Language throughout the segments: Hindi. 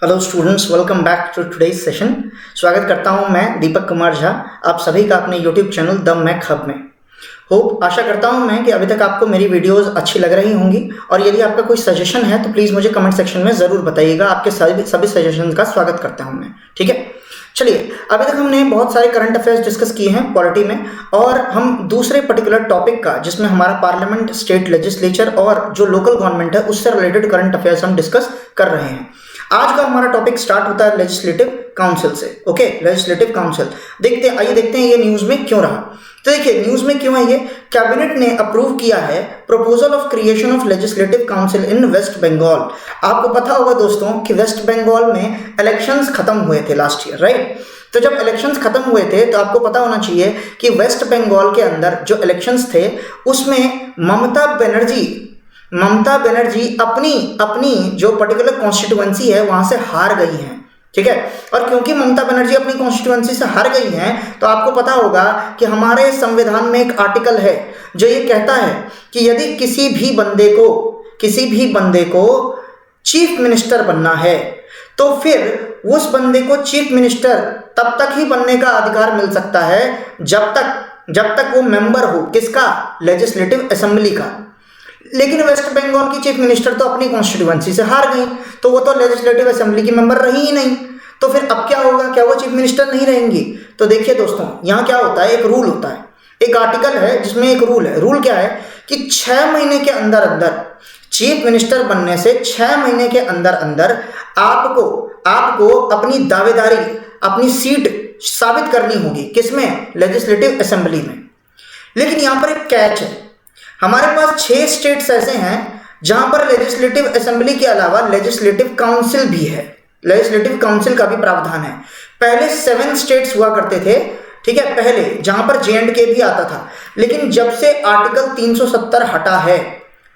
Hello students, welcome back to today's session. स्वागत करता हूं मैं दीपक कुमार झा आप सभी का अपने YouTube channel the Mac Hub में। आशा करता हूं मैं कि अभी तक आपको मेरी वीडियोस अच्छी लग रही होंगी और यदि आपका कोई सजेशन है तो प्लीज़ मुझे कमेंट सेक्शन में ज़रूर बताइएगा। आपके सभी सजेशन का स्वागत करता हूँ मैं। ठीक है, चलिए अभी तक हमने बहुत सारे करंट अफेयर्स डिस्कस किए हैं पॉलिटी में, और हम दूसरे पर्टिकुलर टॉपिक का जिसमें हमारा पार्लियामेंट, स्टेट लेजिस्लेचर और जो लोकल गवर्नमेंट है उससे रिलेटेड करंट अफेयर्स हम डिस्कस कर रहे हैं। आज का हमारा टॉपिक स्टार्ट होता है लेजिस्लेटिव काउंसिल से। ओके, लेजिस्लेटिव काउंसिल आइए देखते हैं ये न्यूज़ में क्यों रहा। तो देखिए न्यूज़ में क्यों है ये। कैबिनेट ने अप्रूव किया है proposal of creation of legislative council in West Bengal. आपको पता होगा दोस्तों कि वेस्ट बंगाल में इलेक्शंस खत्म हुए थे लास्ट ईयर, राइट। तो जब इलेक्शंस खत्म हुए थे तो आपको पता होना चाहिए कि वेस्ट बंगाल के अंदर जो इलेक्शंस थे उसमें ममता बनर्जी अपनी जो पर्टिकुलर कॉन्स्टिट्यूएंसी है वहां से हार गई हैं। ठीक है, और क्योंकि ममता बनर्जी अपनी कॉन्स्टिट्यूएंसी से हार गई हैं तो आपको पता होगा कि हमारे संविधान में एक आर्टिकल है जो ये कहता है कि यदि किसी भी बंदे को चीफ मिनिस्टर बनना है तो फिर उस बंदे को चीफ मिनिस्टर तब तक ही बनने का अधिकार मिल सकता है जब तक वो मेंबर हो किसका, लेजिस्लेटिव असेंबली का। लेकिन वेस्ट बंगाल की चीफ मिनिस्टर तो अपनी कॉन्स्टिट्यूएंसी से हार गई, तो वो तो लेजिस्लेटिव असेंबली की मेंबर रही ही नहीं। तो फिर अब क्या होगा, क्या वो चीफ मिनिस्टर नहीं रहेंगी? तो देखिए दोस्तों, यहाँ क्या होता है, एक रूल होता है, एक आर्टिकल है जिसमें एक रूल है। रूल क्या है कि 6 महीने के अंदर चीफ मिनिस्टर बनने से 6 महीने के अंदर आपको अपनी दावेदारी, अपनी सीट साबित करनी होगी। किसमें? लेजिस्लेटिव असेंबली में। लेकिन यहाँ पर एक कैच है, हमारे पास 6 स्टेट्स ऐसे हैं जहां पर लेजिस्लेटिव असेंबली के अलावा लेजिस्लेटिव काउंसिल भी है, लेजिस्लेटिव काउंसिल का भी प्रावधान है। पहले 7 स्टेट्स हुआ करते थे, ठीक है, पहले जहां पर J&K भी आता था। लेकिन जब से आर्टिकल 370 हटा है,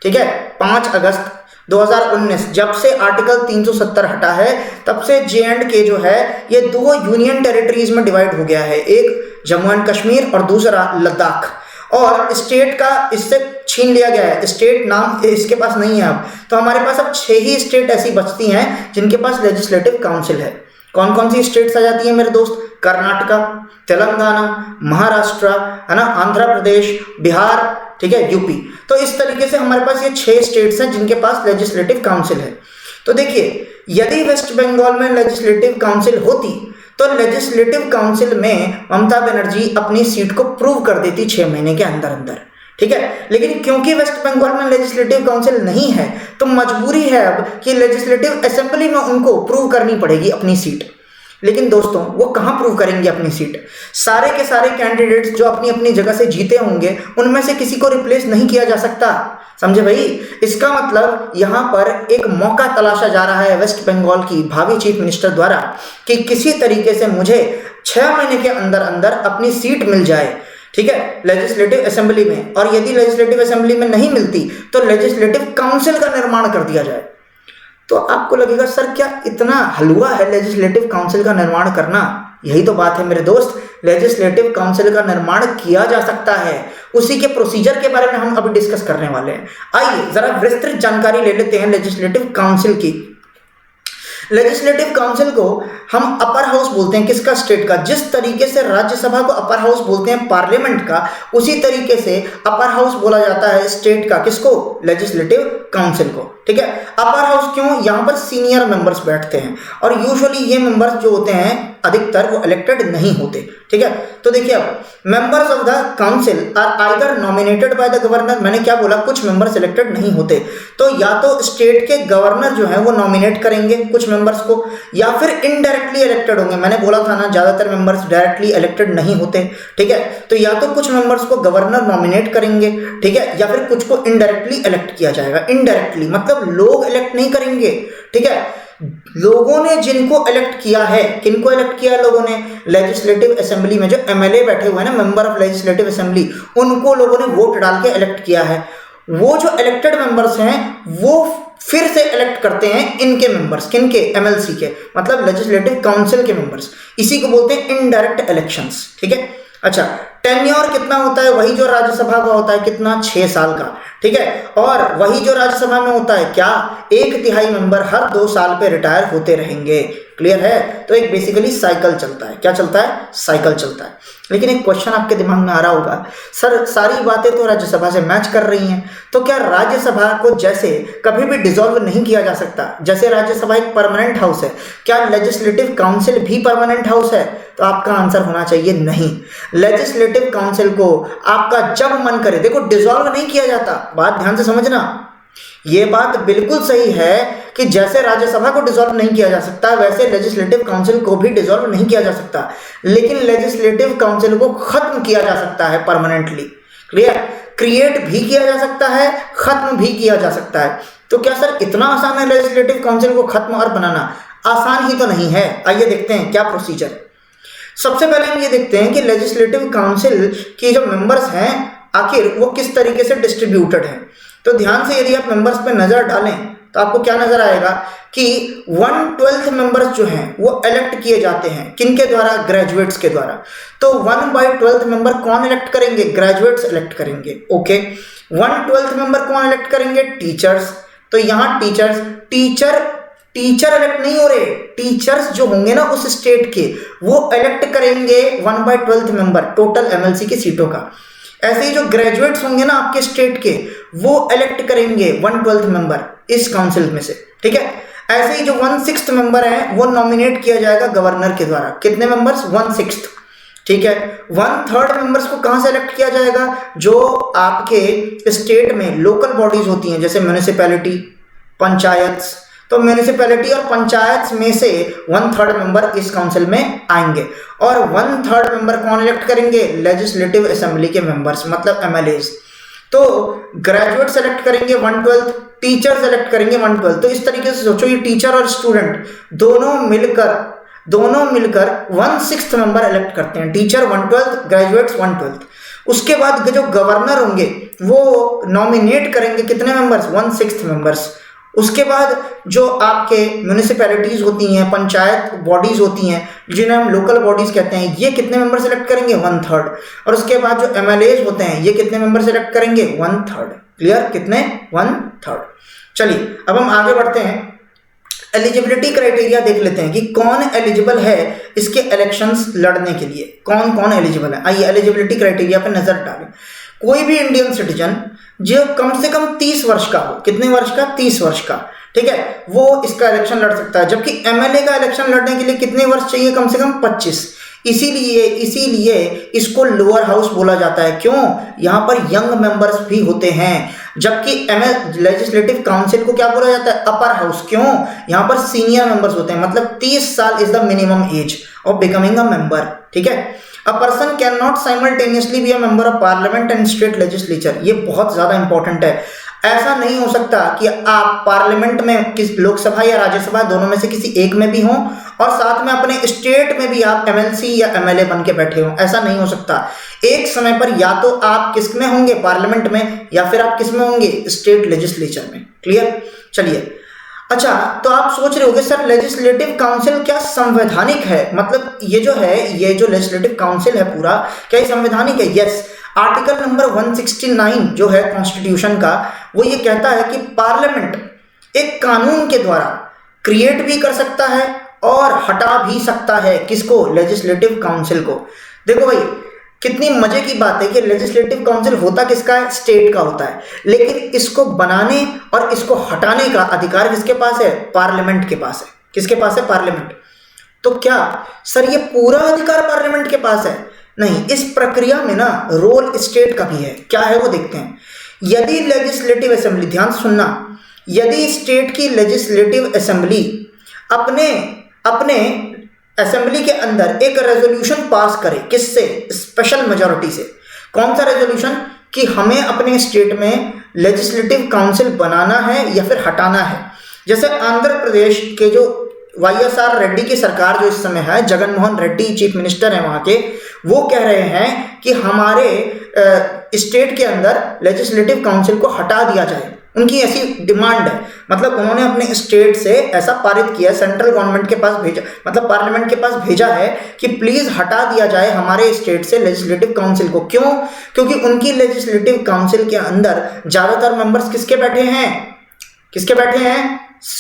ठीक है, 5 अगस्त 2019 जब से आर्टिकल 370 हटा है तब से J&K जो है ये 2 यूनियन टेरिटरीज में डिवाइड हो गया है, एक जम्मू एंड कश्मीर और दूसरा लद्दाख। और स्टेट का इससे छीन लिया गया है, स्टेट नाम इसके पास नहीं है अब। तो हमारे पास अब 6 ही स्टेट ऐसी बचती हैं जिनके पास लेजिस्लेटिव काउंसिल है। कौन कौन सी स्टेट्स आ जाती हैं मेरे दोस्त? कर्नाटका, तेलंगाना, महाराष्ट्र, है ना, आंध्र प्रदेश, बिहार, ठीक है, यूपी। तो इस तरीके से हमारे पास ये 6 स्टेट्स हैं जिनके पास लेजिस्लेटिव काउंसिल है। तो देखिए यदि वेस्ट बंगाल में लेजिस्लेटिव काउंसिल होती तो लेजिस्लेटिव काउंसिल में ममता बनर्जी अपनी सीट को प्रूव कर देती 6 महीने के अंदर। ठीक है, लेकिन क्योंकि वेस्ट बंगाल में लेजिस्लेटिव काउंसिल नहीं है तो मजबूरी है अब कि लेजिस्लेटिव असेंबली में उनको प्रूव करनी पड़ेगी अपनी सीट। लेकिन दोस्तों वो कहाँ प्रूव करेंगे अपनी सीट? सारे के सारे कैंडिडेट्स जो अपनी अपनी जगह से जीते होंगे उनमें से किसी को रिप्लेस नहीं किया जा सकता, समझे भाई। इसका मतलब यहाँ पर एक मौका तलाशा जा रहा है वेस्ट बंगाल की भावी चीफ मिनिस्टर द्वारा कि किसी तरीके से मुझे 6 महीने के अंदर अपनी सीट मिल जाए, ठीक है, लेजिस्लेटिव असेंबली में। और यदि लेजिस्लेटिव असेंबली में नहीं मिलती तो लेजिस्लेटिव काउंसिल का निर्माण कर दिया जाए। तो आपको लगेगा सर क्या इतना हलवा है लेजिस्लेटिव काउंसिल का निर्माण करना? यही तो बात है मेरे दोस्त, लेजिस्लेटिव काउंसिल का निर्माण किया जा सकता है। उसी के प्रोसीजर के बारे में हम अभी डिस्कस करने वाले हैं। आइए जरा विस्तृत जानकारी ले लेते हैं लेजिस्लेटिव काउंसिल की। लेजिस्लेटिव काउंसिल को हम अपर हाउस बोलते हैं, किसका? स्टेट का। जिस तरीके से राज्यसभा को अपर हाउस बोलते हैं पार्लियामेंट का, उसी तरीके से अपर हाउस बोला जाता है स्टेट का। किसको? लेजिस्लेटिव काउंसिल को। ठीक है, अपर हाउस क्यों? यहाँ पर सीनियर मेंबर्स बैठते हैं और यूजुअली ये मेंबर्स जो होते हैं अधिकतर वो इलेक्टेड नहीं होते। ठीक है, तो देखिए अब members of the council are either nominated by the governor. मैंने क्या बोला? कुछ मेंबर्स इलेक्टेड नहीं होते, तो या तो स्टेट के गवर्नर जो है वो नॉमिनेट करेंगे कुछ मेंबर्स को, या फिर इनडायरेक्टली इलेक्टेड होंगे। मैंने बोला था ना ज्यादातर मेंबर्स डायरेक्टली इलेक्टेड नहीं होते। ठीक है, तो या तो कुछ मेंबर्स को गवर्नर नॉमिनेट करेंगे, ठीक है, या फिर कुछ को इनडायरेक्टली इलेक्ट किया जाएगा। इनडायरेक्टली मतलब लोग इलेक्ट नहीं करेंगे, ठीक है, लोगों ने जिनको इलेक्ट किया है। किनको इलेक्ट किया है लोगों ने? लेजिस्लेटिव असेंबली में जो एमएलए बैठे हुए हैं ना, मेंबर ऑफ लेजिस्लेटिव असेंबली, उनको लोगों ने वोट डाल के इलेक्ट किया है। वो जो इलेक्टेड मेंबर्स हैं वो फिर से इलेक्ट करते हैं इनके मेंबर्स। किनके? एमएलसी के, मतलब लेजिस्लेटिव काउंसिल के मेंबर्स। इसी को बोलते हैं इनडायरेक्ट इलेक्शंस। ठीक है, अच्छा टेन्योर कितना होता है, वही जो राज्यसभा का होता है कितना, 6 साल का, ठीक है। और वही जो राज्यसभा में होता है क्या, 1/3 मेंबर हर 2 साल पे रिटायर होते रहेंगे। क्लियर है? तो एक बेसिकली साइकिल चलता है। क्या चलता है? साइकिल चलता है। लेकिन एक क्वेश्चन आपके दिमाग में आ रहा होगा, सर सारी बातें तो राज्यसभा से मैच कर रही हैं, तो क्या राज्यसभा को जैसे कभी भी डिसॉल्व नहीं किया जा सकता? जैसे राज्यसभा एक परमानेंट हाउस है, क्या लेजिस्लेटिव काउंसिल भी परमानेंट हाउस है? तो आपका आंसर होना चाहिए नहीं। लेजिस्लेटिव काउंसिल को आपका जब मन करे, देखो डिसॉल्व नहीं किया जाता, बात ध्यान से समझना। ये बात बिल्कुल सही है कि जैसे राज्यसभा को डिसॉल्व नहीं किया जा सकता, वैसे लेजिस्लेटिव काउंसिल को भी डिसॉल्व नहीं किया जा सकता, लेकिन लेजिस्लेटिव काउंसिल को खत्म किया जा सकता है परमानेंटली। क्लियर? क्रिएट भी किया जा सकता है, खत्म भी किया जा सकता है। तो क्या सर इतना आसान है लेजिस्लेटिव काउंसिल को खत्म और बनाना? आसान ही तो नहीं है। आइए देखते हैं क्या प्रोसीजर। सबसे पहले हम ये देखते हैं कि लेजिस्लेटिव काउंसिल की जो मेंबर्स हैं आखिर वो किस तरीके से डिस्ट्रीब्यूटेड हैं। तो ध्यान से यदि आप मेंबर्स पे नजर डालें तो आपको क्या नजर आएगा कि 1/12 मेंबर्स जो हैं वो इलेक्ट किए जाते हैं। किनके द्वारा? ग्रेजुएट्स के द्वारा। तो 1/12 मेंबर कौन इलेक्ट करेंगे? ग्रेजुएट्स इलेक्ट करेंगे। ओके, 1/12 मेंबर कौन इलेक्ट करेंगे? टीचर्स। तो यहाँ टीचर इलेक्ट नहीं हो रहे, टीचर्स जो होंगे ना उस स्टेट के वो इलेक्ट करेंगे 1/12 मेंबर टोटल एमएलसी की सीटों का। ऐसे ही जो ग्रेजुएट्स होंगे ना आपके स्टेट के वो इलेक्ट करेंगे 1/12 मेंबर इस काउंसिल में से, ठीक है। ऐसे ही जो 1/6 मेंबर है वो नॉमिनेट किया जाएगा गवर्नर के द्वारा। कितने मेंबर्स? 1/6, ठीक है। 1/3 मेंबर्स को कहां से इलेक्ट किया जाएगा? जो आपके स्टेट में लोकल बॉडीज होती हैं जैसे म्यूनिसिपैलिटी, पंचायत। तो म्यूनिसिपैलिटी और पंचायत में से 1/3 मेंबर इस काउंसिल में आएंगे। और 1/3 मेंबर कौन इलेक्ट करेंगे? लेजिस्लेटिव असेंबली के मेंबर्स, मतलब एमएलएज। तो ग्रेजुएट सेलेक्ट करेंगे 1/12, टीचर सेलेक्ट करेंगे 1/12। तो इस तरीके से सोचो, ये टीचर और स्टूडेंट दोनों मिलकर 1/6 मेंबर इलेक्ट करते हैं। Teacher 1/12, graduates 1/12। उसके बाद जो गवर्नर होंगे वो नॉमिनेट करेंगे कितने मेंबर्स? 1/6 मेंबर्स। उसके बाद जो आपके म्यूनिसिपैलिटीज होती हैं, पंचायत बॉडीज होती हैं जिन्हें हम लोकल बॉडीज कहते हैं, ये कितने मेंबर सेलेक्ट करेंगे? 1/3। और उसके बाद जो एमएलएज होते हैं ये कितने मेंबर सेलेक्ट करेंगे? 1/3। क्लियर? कितने? 1/3। चलिए अब हम आगे बढ़ते हैं, एलिजिबिलिटी क्राइटेरिया देख लेते हैं कि कौन एलिजिबल है इसके इलेक्शंस लड़ने के लिए। कौन कौन एलिजिबल है? आइए एलिजिबिलिटी क्राइटेरिया पर नजर डालें। कोई भी इंडियन सिटीजन जो कम से कम 30 वर्ष का हो। कितने वर्ष का? 30 वर्ष का, ठीक है, वो इसका इलेक्शन लड़ सकता है। जबकि एमएलए का इलेक्शन लड़ने के लिए कितने वर्ष चाहिए? कम से कम 25। इसीलिए इसको लोअर हाउस बोला जाता है। क्यों? यहाँ पर यंग मेंबर्स भी होते हैं। जबकि लेजिस्लेटिव काउंसिल को क्या बोला जाता है? Upper house. क्यों? यहाँ पर सीनियर मेंबर्स होते हैं, मतलब 30 साल is the minimum age of becoming a member, ठीक है। A person cannot simultaneously be a member of parliament and state legislature। ये बहुत ज्यादा इंपॉर्टेंट है। ऐसा नहीं हो सकता कि आप पार्लियामेंट में किस लोकसभा या राज्यसभा दोनों में से किसी एक में भी हों और साथ में अपने स्टेट में भी आप एमएलसी या एमएलए बन के बैठे हों। ऐसा नहीं हो सकता। एक समय पर या तो आप किस में होंगे? पार्लियामेंट में, या फिर आप किस में होंगे? स्टेट लेजिस्लेचर में। क्लियर? चलिए, अच्छा तो आप सोच रहे होंगे सर लेजिस्लेटिव काउंसिल क्या संवैधानिक है? मतलब ये जो लेजिस्लेटिव काउंसिल है पूरा, क्या ये संवैधानिक है? यस। आर्टिकल नंबर 169 जो है कॉन्स्टिट्यूशन का, वो ये कहता है कि पार्लियामेंट एक कानून के द्वारा क्रिएट भी कर सकता है और हटा भी सकता है। किसको? लेजिस्लेटिव काउंसिल को। देखो भाई कितनी मजे की बात है कि लेजिस्लेटिव काउंसिल होता किसका है? स्टेट का होता है, लेकिन इसको बनाने और इसको हटाने का अधिकार किसके पास है? पार्लियामेंट के पास है। किसके पास है? पार्लियामेंट। तो क्या सर ये पूरा अधिकार पार्लियामेंट के पास है? नहीं, इस प्रक्रिया में ना रोल स्टेट का भी है। क्या है वो देखते हैं। यदि लेजिस्लेटिव असेंबली, ध्यान से सुनना, यदि स्टेट की लेजिस्लेटिव असेंबली अपने असेंबली के अंदर एक रेजोल्यूशन पास करे, किससे? स्पेशल मेजॉरिटी से। कौन सा रेजोल्यूशन? कि हमें अपने स्टेट में लेजिस्लेटिव काउंसिल बनाना है या फिर हटाना है। जैसे आंध्र प्रदेश के जो वाईएसआर रेड्डी की सरकार जो इस समय है, जगन मोहन रेड्डी चीफ मिनिस्टर हैं वहाँ के, वो कह रहे हैं कि हमारे स्टेट के अंदर लेजिस्लेटिव काउंसिल को हटा दिया जाए। उनकी ऐसी डिमांड है, मतलब उन्होंने अपने स्टेट से ऐसा पारित किया, सेंट्रल गवर्नमेंट के पास भेजा, मतलब पार्लियामेंट के पास भेजा है कि प्लीज हटा दिया जाए हमारे स्टेट से लेजिस्लेटिव काउंसिल को। क्यों? क्योंकि उनकी लेजिस्लेटिव काउंसिल के अंदर ज्यादातर मेंबर्स किसके बैठे हैं? किसके बैठे हैं?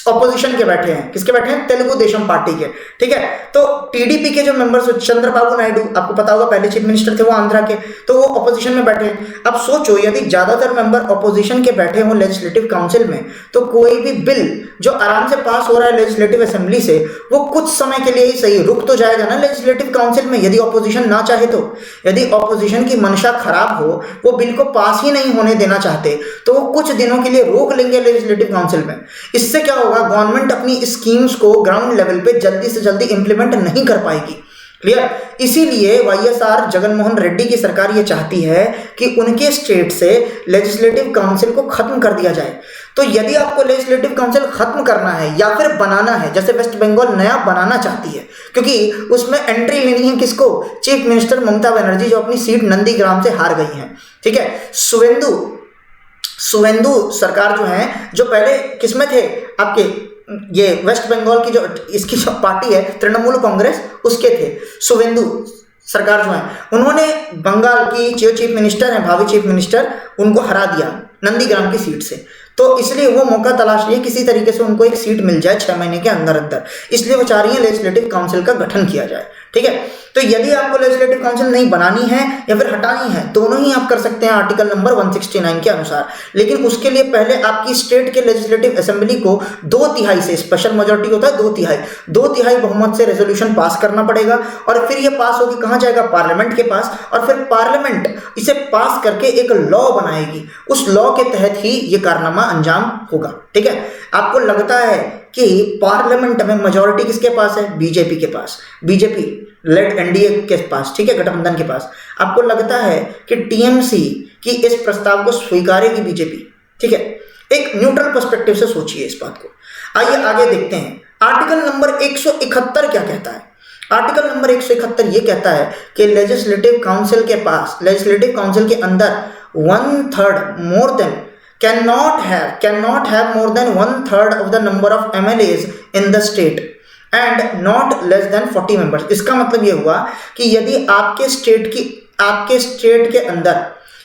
ऑपोजिशन के बैठे हैं। किसके बैठे हैं? तेलुगु देशम पार्टी के। ठीक है, तो टीडीपी के जो मेंबर्स, चंद्रबाबू नायडू, आपको पता होगा पहले चीफ मिनिस्टर थे वो आंध्रा के, तो वो ऑपोजिशन में बैठे हैं। अब सोचो यदि ज्यादातर मेंबर ऑपोजिशन के बैठे हों लेजिस्लेटिव काउंसिल में, तो कोई भी बिल जो आराम से पास हो रहा है लेजिस्लेटिव असेंबली से, वो कुछ समय के लिए ही सही रुक तो जाएगा ना लेजिस्लेटिव काउंसिल में, यदि ऑपोजिशन ना चाहे तो। यदि ऑपोजिशन की मंशा खराब हो, वो बिल को पास ही नहीं होने देना चाहते, तो वो कुछ दिनों के लिए रोक लेंगे लेजिस्लेटिव काउंसिल में। इससे क्या होगा? गवर्नमेंट अपनी स्कीम्स को ग्राउंड लेवल पे जल्दी से जल्दी इंप्लीमेंट नहीं कर पाएगी। क्लियर? इसीलिए वाईएसआर जगनमोहन रेड्डी की सरकार ये चाहती है कि उनके स्टेट से लेजिस्लेटिव काउंसिल को खत्म कर दिया जाए। तो यदि आपको लेजिस्लेटिव काउंसिल खत्म करना है या फिर बनाना है, जैसे वेस्ट बंगाल नया बनाना चाहती है, क्योंकि उसमें एंट्री लेनी है किसको? चीफ मिनिस्टर ममता बनर्जी, जो अपनी सीट नंदीग्राम से हार गई हैं। ठीक है, सुवेंदु सरकार जो है, जो पहले किसमें थे आपके, ये वेस्ट बंगाल की जो इसकी जो पार्टी है तृणमूल कांग्रेस, उसके थे सुवेंदु सरकार जो है, उन्होंने बंगाल की जो चीफ मिनिस्टर हैं, भावी चीफ मिनिस्टर, उनको हरा दिया नंदीग्राम की सीट से। तो इसलिए वो मौका तलाश रही है किसी तरीके से उनको एक सीट मिल जाए 6 महीने के अंदर अंदर, इसलिए वो चाह रही है लेजिस्लेटिव काउंसिल का गठन किया जाए। ठीक है, तो यदि आपको लेजिस्लेटिव काउंसिल नहीं बनानी है या फिर हटानी है, दोनों ही आप कर सकते हैं आर्टिकल नंबर 169 के अनुसार। लेकिन उसके लिए पहले आपकी स्टेट के लेजिस्लेटिव असेंबली को 2/3 से, स्पेशल मेजोरिटी होता है 2/3 बहुमत से रेजोल्यूशन पास करना पड़ेगा, और फिर ये पास होकर कहाँ जाएगा? पार्लियामेंट के पास, और फिर पार्लियामेंट इसे पास करके एक लॉ बनाएगी। उस लॉ के तहत ही ये कारनामा अंजाम होगा। ठीक है, आपको लगता है कि पार्लियामेंट में मेजोरिटी किसके पास है? बीजेपी के पास, बीजेपी लेड एनडीए के पास, ठीक है, गठबंधन के पास। आपको लगता है कि टीएमसी की इस प्रस्ताव को स्वीकारेगी बीजेपी? ठीक है, एक न्यूट्रल पर्सपेक्टिव से सोचिए इस बात को। आइए आगे देखते हैं, आर्टिकल नंबर 171 क्या कहता है? आर्टिकल नंबर 171 ये कहता है कि लेजिस्लेटिव काउंसिल के पास, लेजिस्लेटिव काउंसिल के अंदर 1/3 more than cannot have more than 1/3 of the number of MLAs in the state and not less than 40 members। इसका मतलब ये हुआ कि यदि आपके स्टेट के अंदर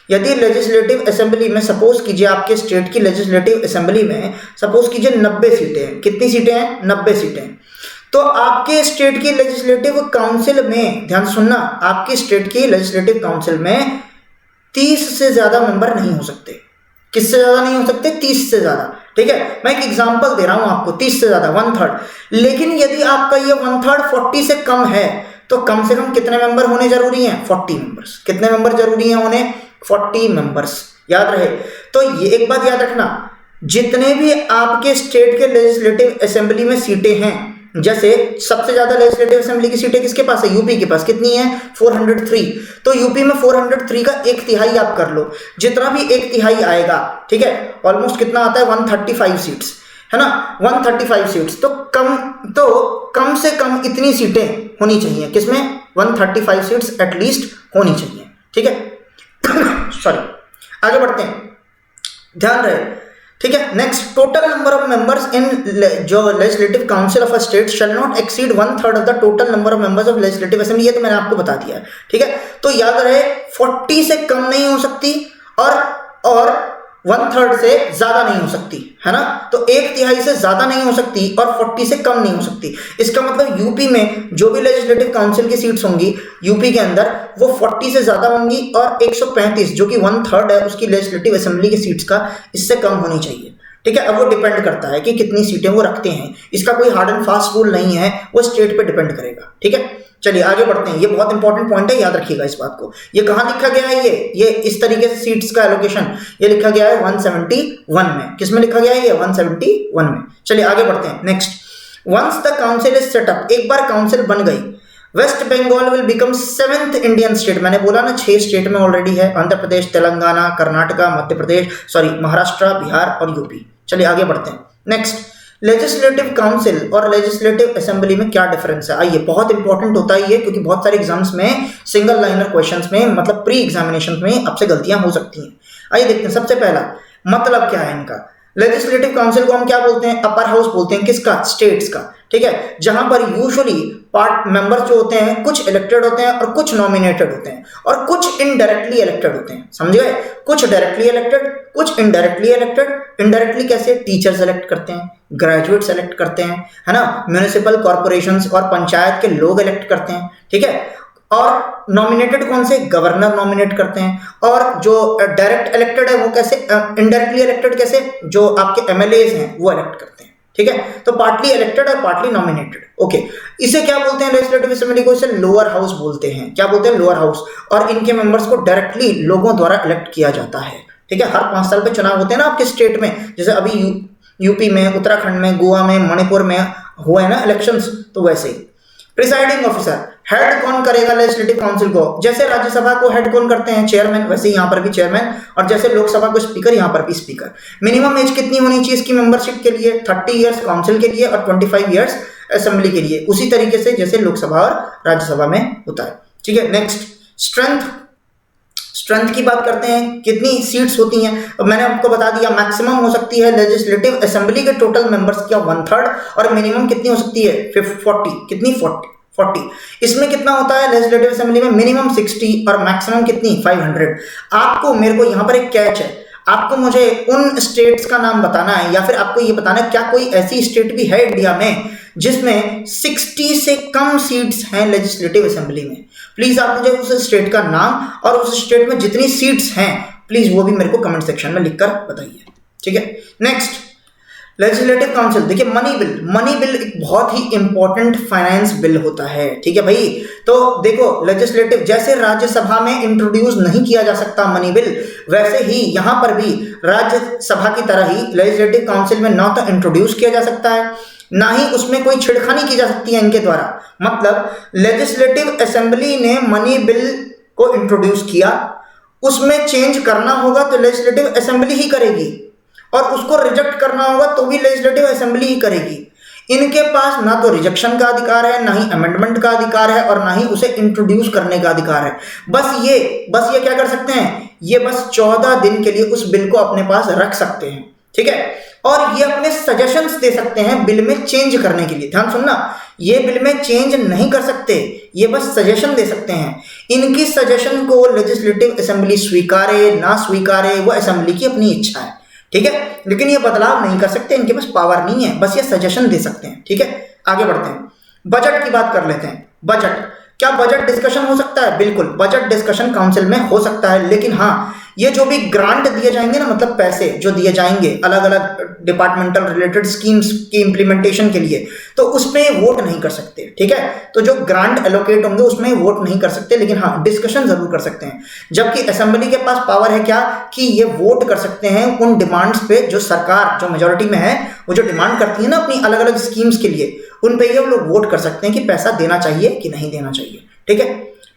यदि लेजिस्लेटिव असेंबली में, सपोज कीजिए आपके स्टेट की लेजिस्लेटिव असेंबली में सपोज कीजिए 90 सीटें हैं। कितनी सीटें हैं? 90 सीटें। तो आपके स्टेट की लेजिस्लेटिव काउंसिल में, ध्यान सुनना, आपकी स्टेट की लेजिस्लेटिव काउंसिल में 30 से ज्यादा मेंबर नहीं हो सकते। किससे ज्यादा नहीं हो सकते? 30 से ज्यादा। ठीक है, मैं एक एग्जांपल दे रहा हूं आपको, 30 से ज्यादा 1/3। लेकिन यदि आपका ये 1/3 40 से कम है, तो कम से कम कितने मेंबर होने जरूरी हैं? 40 मेंबर्स। कितने मेंबर जरूरी हैं होने? 40 मेंबर्स। याद रहे। तो ये एक बात याद रखना, जितने भी आपके स्टेट के लेजिस्लेटिव असेंबली में सीटें हैं, जैसे सबसे ज्यादा लेजिस्लेटिव असेंबली की सीटें किसके पास है? यूपी के पास। कितनी है? 403। तो यूपी में 403 का 1/3 आप कर लो, जितना भी 1/3 आएगा, ठीक है, ऑलमोस्ट कितना आता है? 135 सीट्स, है ना, 135 सीट्स। तो कम से कम इतनी सीटें होनी चाहिए। किसमें? 135 सीट्स एटलीस्ट होनी चाहिए। ठीक है, सॉरी, आगे बढ़ते हैं, ध्यान रहे। ठीक है, next, total number of members in जो legislative council of a state shall not exceed 1/3 of the total number of members of legislative assembly. ये तो मैंने आपको बता दिया है। ठीक है, तो याद रहे 40 से कम नहीं हो सकती और 1/3 से ज्यादा नहीं हो सकती, है ना। तो 1/3 से ज्यादा नहीं हो सकती और 40 से कम नहीं हो सकती। इसका मतलब यूपी में जो भी लेजिस्लेटिव काउंसिल की सीट्स होंगी यूपी के अंदर, वो 40 से ज्यादा होंगी, और 135 जो कि 1/3 है उसकी लेजिस्लेटिव असेंबली की सीट्स का, इससे कम होनी चाहिए। ठीक है, अब वो डिपेंड करता है कि कितनी सीटें वो रखते हैं। इसका कोई हार्ड एंड फास्ट रूल नहीं है, वो स्टेट पे डिपेंड करेगा। ठीक है, चलिए आगे बढ़ते हैं। ये बहुत इंपॉर्टेंट पॉइंट है, याद रखिएगा इस बात को। ये कहाँ लिखा गया है? ये इस तरीके से सीट्स का एलोकेशन ये लिखा गया है 171 में। किस में लिखा गया है? ये 171 में। चलिए आगे बढ़ते हैं। Next, once the council is set up, एक बार काउंसिल बन गई, West Bengal will become 7th Indian state. मैंने बोला ना 6 स्टेट में ऑलरेडी है, आंध्र प्रदेश, तेलंगाना, कर्नाटका, मध्य प्रदेश, महाराष्ट्र, बिहार और यूपी। चलिए आगे बढ़ते हैं। नेक्स्ट, लेजिस्लेटिव काउंसिल और लेजिस्लेटिव असेंबली में क्या डिफरेंस है? आइए, बहुत इंपॉर्टेंट होता है ये, क्योंकि बहुत सारे एग्जाम्स में सिंगल लाइनर क्वेश्चंस में, मतलब प्री एग्जामिनेशन में आपसे गलतियां हो सकती हैं। आइए देखते हैं। सबसे पहला मतलब क्या है इनका? लेजिस्लेटिव काउंसिल को हम क्या बोलते हैं? अपर हाउस बोलते हैं। किसका? स्टेट्स का। ठीक है, जहां पर यूजुअली पार्ट मेंबर्स जो होते हैं कुछ इलेक्टेड होते हैं और कुछ नॉमिनेटेड होते हैं और कुछ इनडायरेक्टली इलेक्टेड होते हैं। समझ गए? कुछ डायरेक्टली इलेक्टेड, कुछ इनडायरेक्टली इलेक्टेड। इनडायरेक्टली कैसे? टीचर सेलेक्ट करते हैं, ग्रेजुएट सेलेक्ट करते हैं, है ना, म्युनिसिपल कॉर्पोरेशंस और पंचायत के लोग इलेक्ट करते हैं। ठीक है, और नॉमिनेटेड कौन से? गवर्नर नॉमिनेट करते हैं। और जो डायरेक्ट इलेक्टेड है वो कैसे? इनडायरेक्टली इलेक्टेड कैसे? जो आपके एमएलएज हैं वो इलेक्ट करते हैं। ठीक है, तो पार्टली इलेक्टेड और पार्टली नॉमिनेटेड। ओके, इसे क्या बोलते हैं? लेजिस्लेटिव असेंबली को इसे लोअर हाउस बोलते हैं। क्या बोलते हैं? Lower house. और इनके मेंबर्स को डायरेक्टली लोगों द्वारा इलेक्ट किया जाता है। ठीक है, हर 5 साल पे चुनाव होते हैं ना आपके स्टेट में, जैसे अभी यूपी में, उत्तराखंड में, गोवा में, मणिपुर में हुआ है ना इलेक्शंस, तो वैसे ही। प्रिसाइडिंग ऑफिसर, हेड कौन करेगा लेजिस्लेटिव काउंसिल को? जैसे राज्यसभा को हेड कौन करते हैं? चेयरमैन, वैसे ही यहाँ पर भी चेयरमैन। और जैसे लोकसभा को स्पीकर, यहाँ पर भी स्पीकर। मिनिमम एज कितनी होनी चाहिए इसकी मेंबरशिप के लिए? 30 ईयर्स काउंसिल के लिए और 25 ईयर्स असेंबली के लिए, उसी तरीके से जैसे लोकसभा और राज्यसभा में होता है। ठीक है, नेक्स्ट स्ट्रेंथ की बात करते हैं। कितनी सीट्स होती हैं? अब मैंने आपको बता दिया, मैक्सिमम हो सकती है लेजिस्लेटिव असेंबली के टोटल मेंबर्स का 1/3 और मिनिमम कितनी हो सकती है? 40। कितनी? 40। इसमें कितना होता है लेजिस्लेटिव असेंबली में? मिनिमम 60 और मैक्सिमम कितनी? 500। आपको, मेरे को यहाँ पर एक कैच है, आपको मुझे उन स्टेट्स का नाम बताना है या फिर आपको ये बताना है क्या कोई ऐसी स्टेट भी है इंडिया में जिसमें 60 से कम सीट्स हैं लेजिस्लेटिव असेंबली में। प्लीज आप मुझे उस स्टेट का नाम और उस स्टेट में जितनी सीट्स हैं प्लीज वो भी मेरे को कमेंट सेक्शन में लिखकर बताइए। ठीक है, नेक्स्ट लेजिस्लेटिव काउंसिल। देखिए, मनी बिल एक बहुत ही इंपॉर्टेंट फाइनेंस बिल होता है। ठीक है भाई, तो देखो लेजिस्लेटिव, जैसे राज्यसभा में इंट्रोड्यूस नहीं किया जा सकता मनी बिल, वैसे ही यहां पर भी राज्यसभा की तरह ही लेजिस्लेटिव काउंसिल में ना तो इंट्रोड्यूस किया जा सकता है, ना ही उसमें कोई छिड़खानी की जा सकती है इनके द्वारा। मतलब लेजिस्लेटिव असेंबली ने मनी बिल को इंट्रोड्यूस किया, उसमें चेंज करना होगा तो लेजिस्लेटिव असेंबली ही करेगी, और उसको रिजेक्ट करना होगा तो भी लेजिस्लेटिव असेंबली ही करेगी। इनके पास ना तो रिजेक्शन का अधिकार है, ना ही अमेंडमेंट का अधिकार है, और ना ही उसे इंट्रोड्यूस करने का अधिकार है। बस ये क्या कर सकते हैं? ये बस 14 दिन के लिए उस बिल को अपने पास रख सकते हैं। ठीक है, और ये अपने सजेशंस दे सकते हैं बिल में चेंज करने के लिए। ध्यान सुनना, ये बिल में चेंज नहीं कर सकते, ये बस सजेशन दे सकते हैं। इनकी सजेशन को लेजिस्लेटिव असेंबली स्वीकारे ना स्वीकारे वो असेंबली की अपनी इच्छा है। ठीक है, लेकिन ये बदलाव नहीं कर सकते, इनके पास पावर नहीं है, बस ये सजेशन दे सकते हैं। ठीक है, आगे बढ़ते हैं, बजट की बात कर लेते हैं। बजट, क्या बजट डिस्कशन हो सकता है? बिल्कुल, बजट डिस्कशन काउंसिल में हो सकता है, लेकिन हाँ, ये जो भी ग्रांट दिए जाएंगे ना, मतलब पैसे जो दिए जाएंगे अलग अलग डिपार्टमेंटल रिलेटेड स्कीम्स की इंप्लीमेंटेशन के लिए, तो उसमें वोट नहीं कर सकते। ठीक है, तो जो ग्रांट एलोकेट होंगे उसमें वोट नहीं कर सकते, लेकिन हाँ डिस्कशन जरूर कर सकते हैं। जबकि असेंबली के पास पावर है क्या? कि ये वोट कर सकते हैं उन डिमांड्स पे जो सरकार, जो मेजोरिटी में है, वो जो डिमांड करती है ना अपनी अलग अलग स्कीम्स के लिए, उन पे ये लोग वोट कर सकते हैं कि पैसा देना चाहिए कि नहीं देना चाहिए। ठीक है,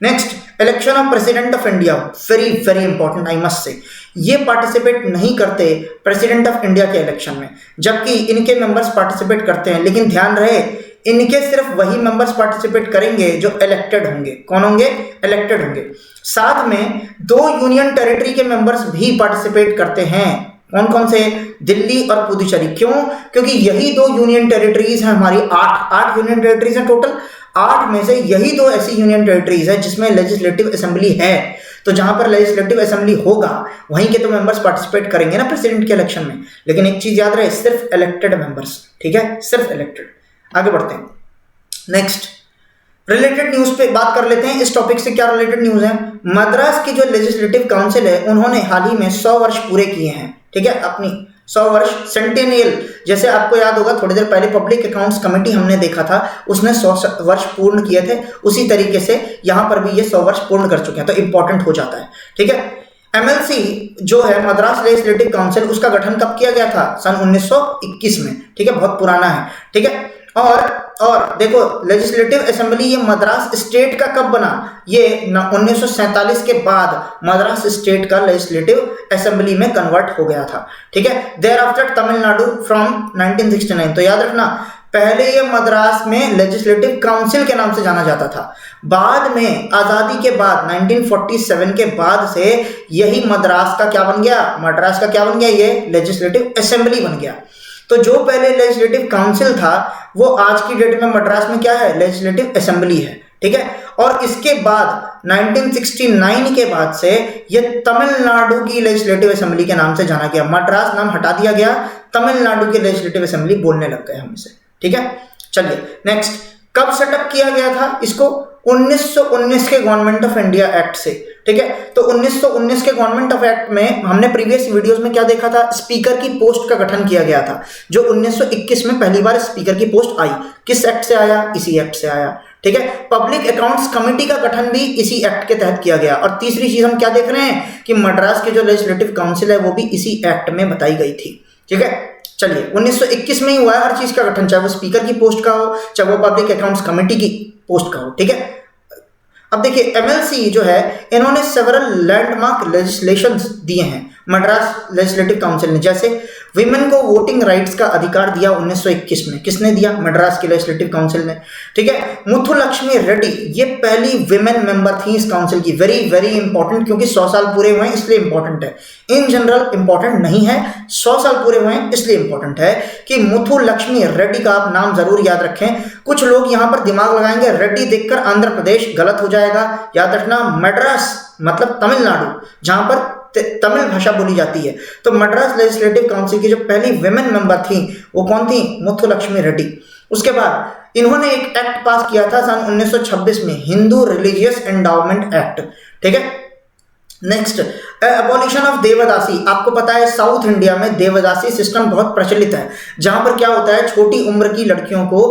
next election of president of India, very very important, I must say. ये पार्टिसिपेट नहीं करते प्रेसिडेंट ऑफ इंडिया के इलेक्शन में, जबकि इनके मेंबर्स पार्टिसिपेट करते हैं। लेकिन ध्यान रहे, इनके सिर्फ वही मेंबर्स पार्टिसिपेट करेंगे जो इलेक्टेड होंगे। कौन होंगे? इलेक्टेड होंगे। साथ में 2 यूनियन टेरिटरी के मेंबर्स भी पार्टिसिपेट करते हैं। कौन कौन से? दिल्ली और पुदुचेरी। क्यों? क्योंकि यही 2 यूनियन टेरिटरीज हैं हमारी। 8 यूनियन टेरिटरीज हैं टोटल। 8 में से यही 2 ऐसी यूनियन टेरिटरीज है जिसमें लेजिस्लेटिव असेंबली है। तो जहां पर लेजिस्लेटिव असेंबली होगा वहीं के तो मेंबर्स पार्टिसिपेट करेंगे ना प्रेसिडेंट के इलेक्शन में। लेकिन एक चीज याद रहे, सिर्फ इलेक्टेड मेंबर्स। ठीक है, सिर्फ इलेक्टेड। आगे बढ़ते हैं, नेक्स्ट रिलेटेड न्यूज पे बात कर लेते हैं। इस टॉपिक से क्या रिलेटेड न्यूज है? मद्रास की जो लेजिस्लेटिव काउंसिल है उन्होंने हाल ही में 100 वर्ष पूरे किए हैं। ठीक है, अपनी 100 वर्ष सेंटेनियल, जैसे आपको याद होगा थोड़ी देर पहले पब्लिक अकाउंट्स कमेटी हमने देखा था, उसने 100 वर्ष पूर्ण किए थे। उसी तरीके से यहां पर भी ये 100 वर्ष पूर्ण कर चुके हैं, तो इंपॉर्टेंट हो जाता है। ठीक है, एमएलसी जो है मद्रास लेजिस्लेटिव काउंसिल, उसका गठन कब किया गया था? सन 1921 में। ठीक है, बहुत पुराना है। ठीक है, और देखो लेजिस्लेटिव असेंबली ये मद्रास स्टेट का कब बना? ये 1947 के बाद मद्रास स्टेट का लेजिस्लेटिव असेंबली में कन्वर्ट हो गया था। ठीक है, देयर आफ्टर तमिलनाडु फ्रॉम 1969। तो याद रखना, पहले ये मद्रास में लेजिस्लेटिव काउंसिल के नाम से जाना जाता था। बाद में आज़ादी के बाद 1947 के बाद से यही मद्रास का क्या बन गया, मद्रास का क्या बन गया, ये लेजिस्लेटिव असेंबली बन गया। तो जो पहले लेजिस्लेटिव काउंसिल था वो आज की डेट में मद्रास में क्या है, लेजिस्लेटिव असेंबली है, ठीक है। और इसके बाद 1969 के बाद से ये तमिलनाडु की लेजिस्लेटिव असेंबली के नाम से जाना गया। मद्रास नाम हटा दिया गया, तमिलनाडु की लेजिस्लेटिव असेंबली बोलने लग गए हम इसे, ठीक है। चलिए नेक्स्ट, कब सेटअप किया गया था इसको, 1919 के गवर्नमेंट ऑफ इंडिया एक्ट से, ठीक है। तो 1919 के गवर्नमेंट ऑफ एक्ट में हमने प्रीवियस वीडियोस में क्या देखा था, स्पीकर की पोस्ट का गठन किया गया था, जो 1921 में पहली बार स्पीकर की पोस्ट आई। किस एक्ट से आया, इसी एक्ट से आया, ठीक है। पब्लिक अकाउंट्स कमेटी का गठन भी इसी एक्ट के तहत किया गया। और तीसरी चीज हम क्या देख रहे हैं कि मद्रास के जो लेजिस्लेटिव काउंसिल है वो भी इसी एक्ट में बताई गई थी, ठीक है। चलिए 1921 में ही हुआ है हर चीज का गठन, चाहे वो स्पीकर की पोस्ट का हो, चाहे वो पब्लिक अकाउंट्स कमेटी की पोस्ट का हो, ठीक है। अब देखिए एमएलसी जो है इन्होंने सेवरल लैंडमार्क लेजिस्लेशंस दिए हैं मद्रास लेजिस्लेटिव काउंसिल ने, जैसे विमेन को वोटिंग राइट्स का अधिकार दिया 1921 में, किसने दिया, मद्रास के लेजिस्लेटिव काउंसिल ने, ठीक है। मुथुलक्ष्मी रेड्डी ये पहली विमेन मेंबर थी इस काउंसिल की, वेरी वेरी इंपॉर्टेंट, क्योंकि 100 साल पूरे हुए हैं इसलिए इंपॉर्टेंट है, इन जनरल इंपॉर्टेंट नहीं है, 100 साल पूरे हुए हैं इसलिए इंपॉर्टेंट है कि मुथुलक्ष्मी रेड्डी का आप नाम जरूर याद रखें। कुछ लोग यहां पर दिमाग लगाएंगे रेड्डी देखकर आंध्र प्रदेश, गलत हो जाएगा, याद रखना मद्रास मतलब तमिलनाडु, जहां पर तमिल भाषा बोली जाती है। तो मद्रास लेजिस्लेटिव काउंसिल की जो पहली विमेन मेंबर थी वो कौन थी, मुथुलक्ष्मी रेड्डी। उसके बाद इन्होंने एक एक्ट पास किया था सन 1926 में, हिंदू रिलीजियस एंडाउमेंट एक्ट, ठीक है। नेक्स्ट, अबॉलिशन ऑफ देवदासी। आपको पता है साउथ इंडिया में देवदासी सिस्टम बहुत प्रचलित है, जहां पर क्या होता है छोटी उम्र की लड़कियों को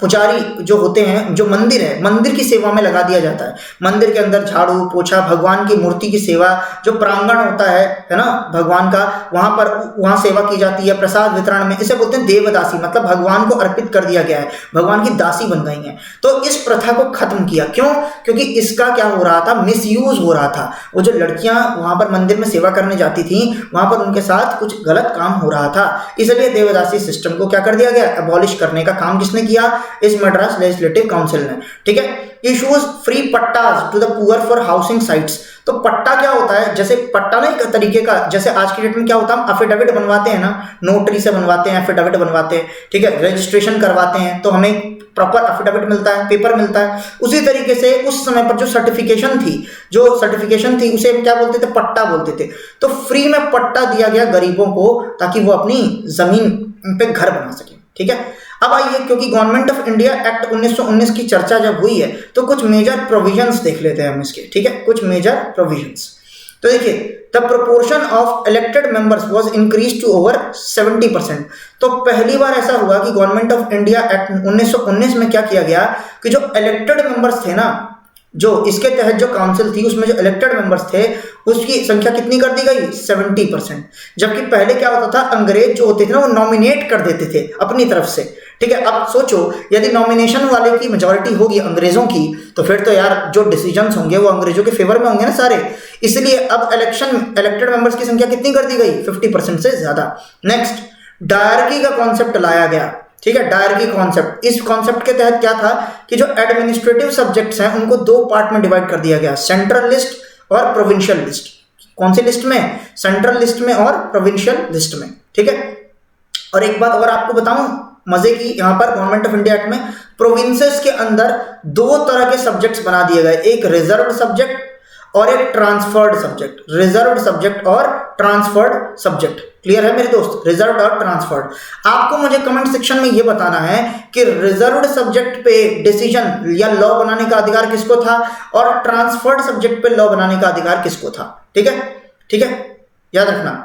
पुजारी जो होते हैं, जो मंदिर है, मंदिर की सेवा में लगा दिया जाता है। मंदिर के अंदर झाड़ू पोछा, भगवान की मूर्ति की सेवा, जो प्रांगण होता है ना भगवान का, वहां सेवा की जाती है, प्रसाद वितरण में, इसे बोलते हैं देवदासी, मतलब भगवान को अर्पित कर दिया गया है, भगवान की दासी बन गई हैं। तो इस प्रथा को खत्म किया, क्यों, क्योंकि इसका क्या हो रहा था, मिसयूज हो रहा था। वो जो लड़कियां वहां पर मंदिर में सेवा करने जाती थी, वहां पर उनके साथ कुछ गलत काम हो रहा था, इसलिए देवदासी सिस्टम को क्या कर दिया गया, अबॉलिश करने का काम किसने किया, इस मद्रास लेजिस्लेटिव काउंसिल ने, ठीक है। Issues free pattas to the poor for housing sites. तो पट्टा क्या होता है, जैसे पट्टा ना एक तरीके का, जैसे आज की डेट में क्या होता है, हम अफिडेविट बनवाते हैं ना, नोटरी से बनवाते हैं, अफिडेविट बनवाते हैं, ठीक है, रजिस्ट्रेशन करवाते हैं तो हमें प्रॉपर अफिडेविट मिलता है, पेपर मिलता है। उसी तरीके से उस समय पर जो सर्टिफिकेशन थी उसे हम क्या बोलते थे, पट्टा बोलते थे। तो फ्री में पट्टा दिया गया गरीबों को ताकि वो अपनी जमीन पे घर बना सके, ठीक है। अब आइए, क्योंकि गवर्नमेंट ऑफ इंडिया एक्ट 1919 की चर्चा जब हुई है तो कुछ मेजर प्रोविजंस देख लेते हैं हम इसके, ठीक है, कुछ मेजर प्रोविजंस। तो देखिए, the proportion of elected members was increase to over 70%। तो पहली बार ऐसा हुआ कि गवर्नमेंट ऑफ इंडिया एक्ट 1919 में क्या किया गया कि जो इलेक्टेड मेंबर्स थे ना, जो इसके तहत जो काउंसिल थी उसमें जो इलेक्टेड मेंबर्स थे उसकी संख्या कितनी कर दी गई, 70%। जबकि पहले क्या होता था, अंग्रेज जो होते थे ना वो नॉमिनेट कर देते थे अपनी तरफ से, ठीक है। अब सोचो यदि नॉमिनेशन वाले की मेजॉरिटी होगी अंग्रेजों की, तो फिर तो यार जो डिसीजंस होंगे वो अंग्रेजों के फेवर में होंगे ना सारे, इसलिए अब इलेक्टेड मेंबर्स की संख्या कितनी कर दी गई, 50% से ज्यादा। नेक्स्ट, डायरकी का कॉन्सेप्ट लाया गया, ठीक है, डायरकी कॉन्सेप्ट। इस कॉन्सेप्ट के तहत क्या था कि जो एडमिनिस्ट्रेटिव सब्जेक्ट्स हैं उनको 2 पार्ट में डिवाइड कर दिया गया, सेंट्रल लिस्ट और प्रोविंशियल लिस्ट। कौन सी लिस्ट में, सेंट्रल लिस्ट में और प्रोविंशियल लिस्ट में, ठीक है। और एक बात और आपको बताऊं मजे की, यहां पर गवर्नमेंट ऑफ इंडिया एक्ट में प्रोविंसेस के अंदर 2 तरह के सब्जेक्ट्स बना दिए गए, एक रिजर्व्ड सब्जेक्ट और एक ट्रांसफर्ड सब्जेक्ट, रिजर्व्ड सब्जेक्ट और ट्रांसफर्ड सब्जेक्ट। क्लियर है मेरे दोस्त, रिजर्व्ड और ट्रांसफर्ड। आपको मुझे कमेंट सेक्शन में ये बताना है कि रिजर्व्ड सब्जेक्ट पे डिसीजन या लॉ बनाने का अधिकार किसको था और ट्रांसफर्ड सब्जेक्ट पे लॉ बनाने का अधिकार किसको था, ठीक है, ठीक है, याद रखना।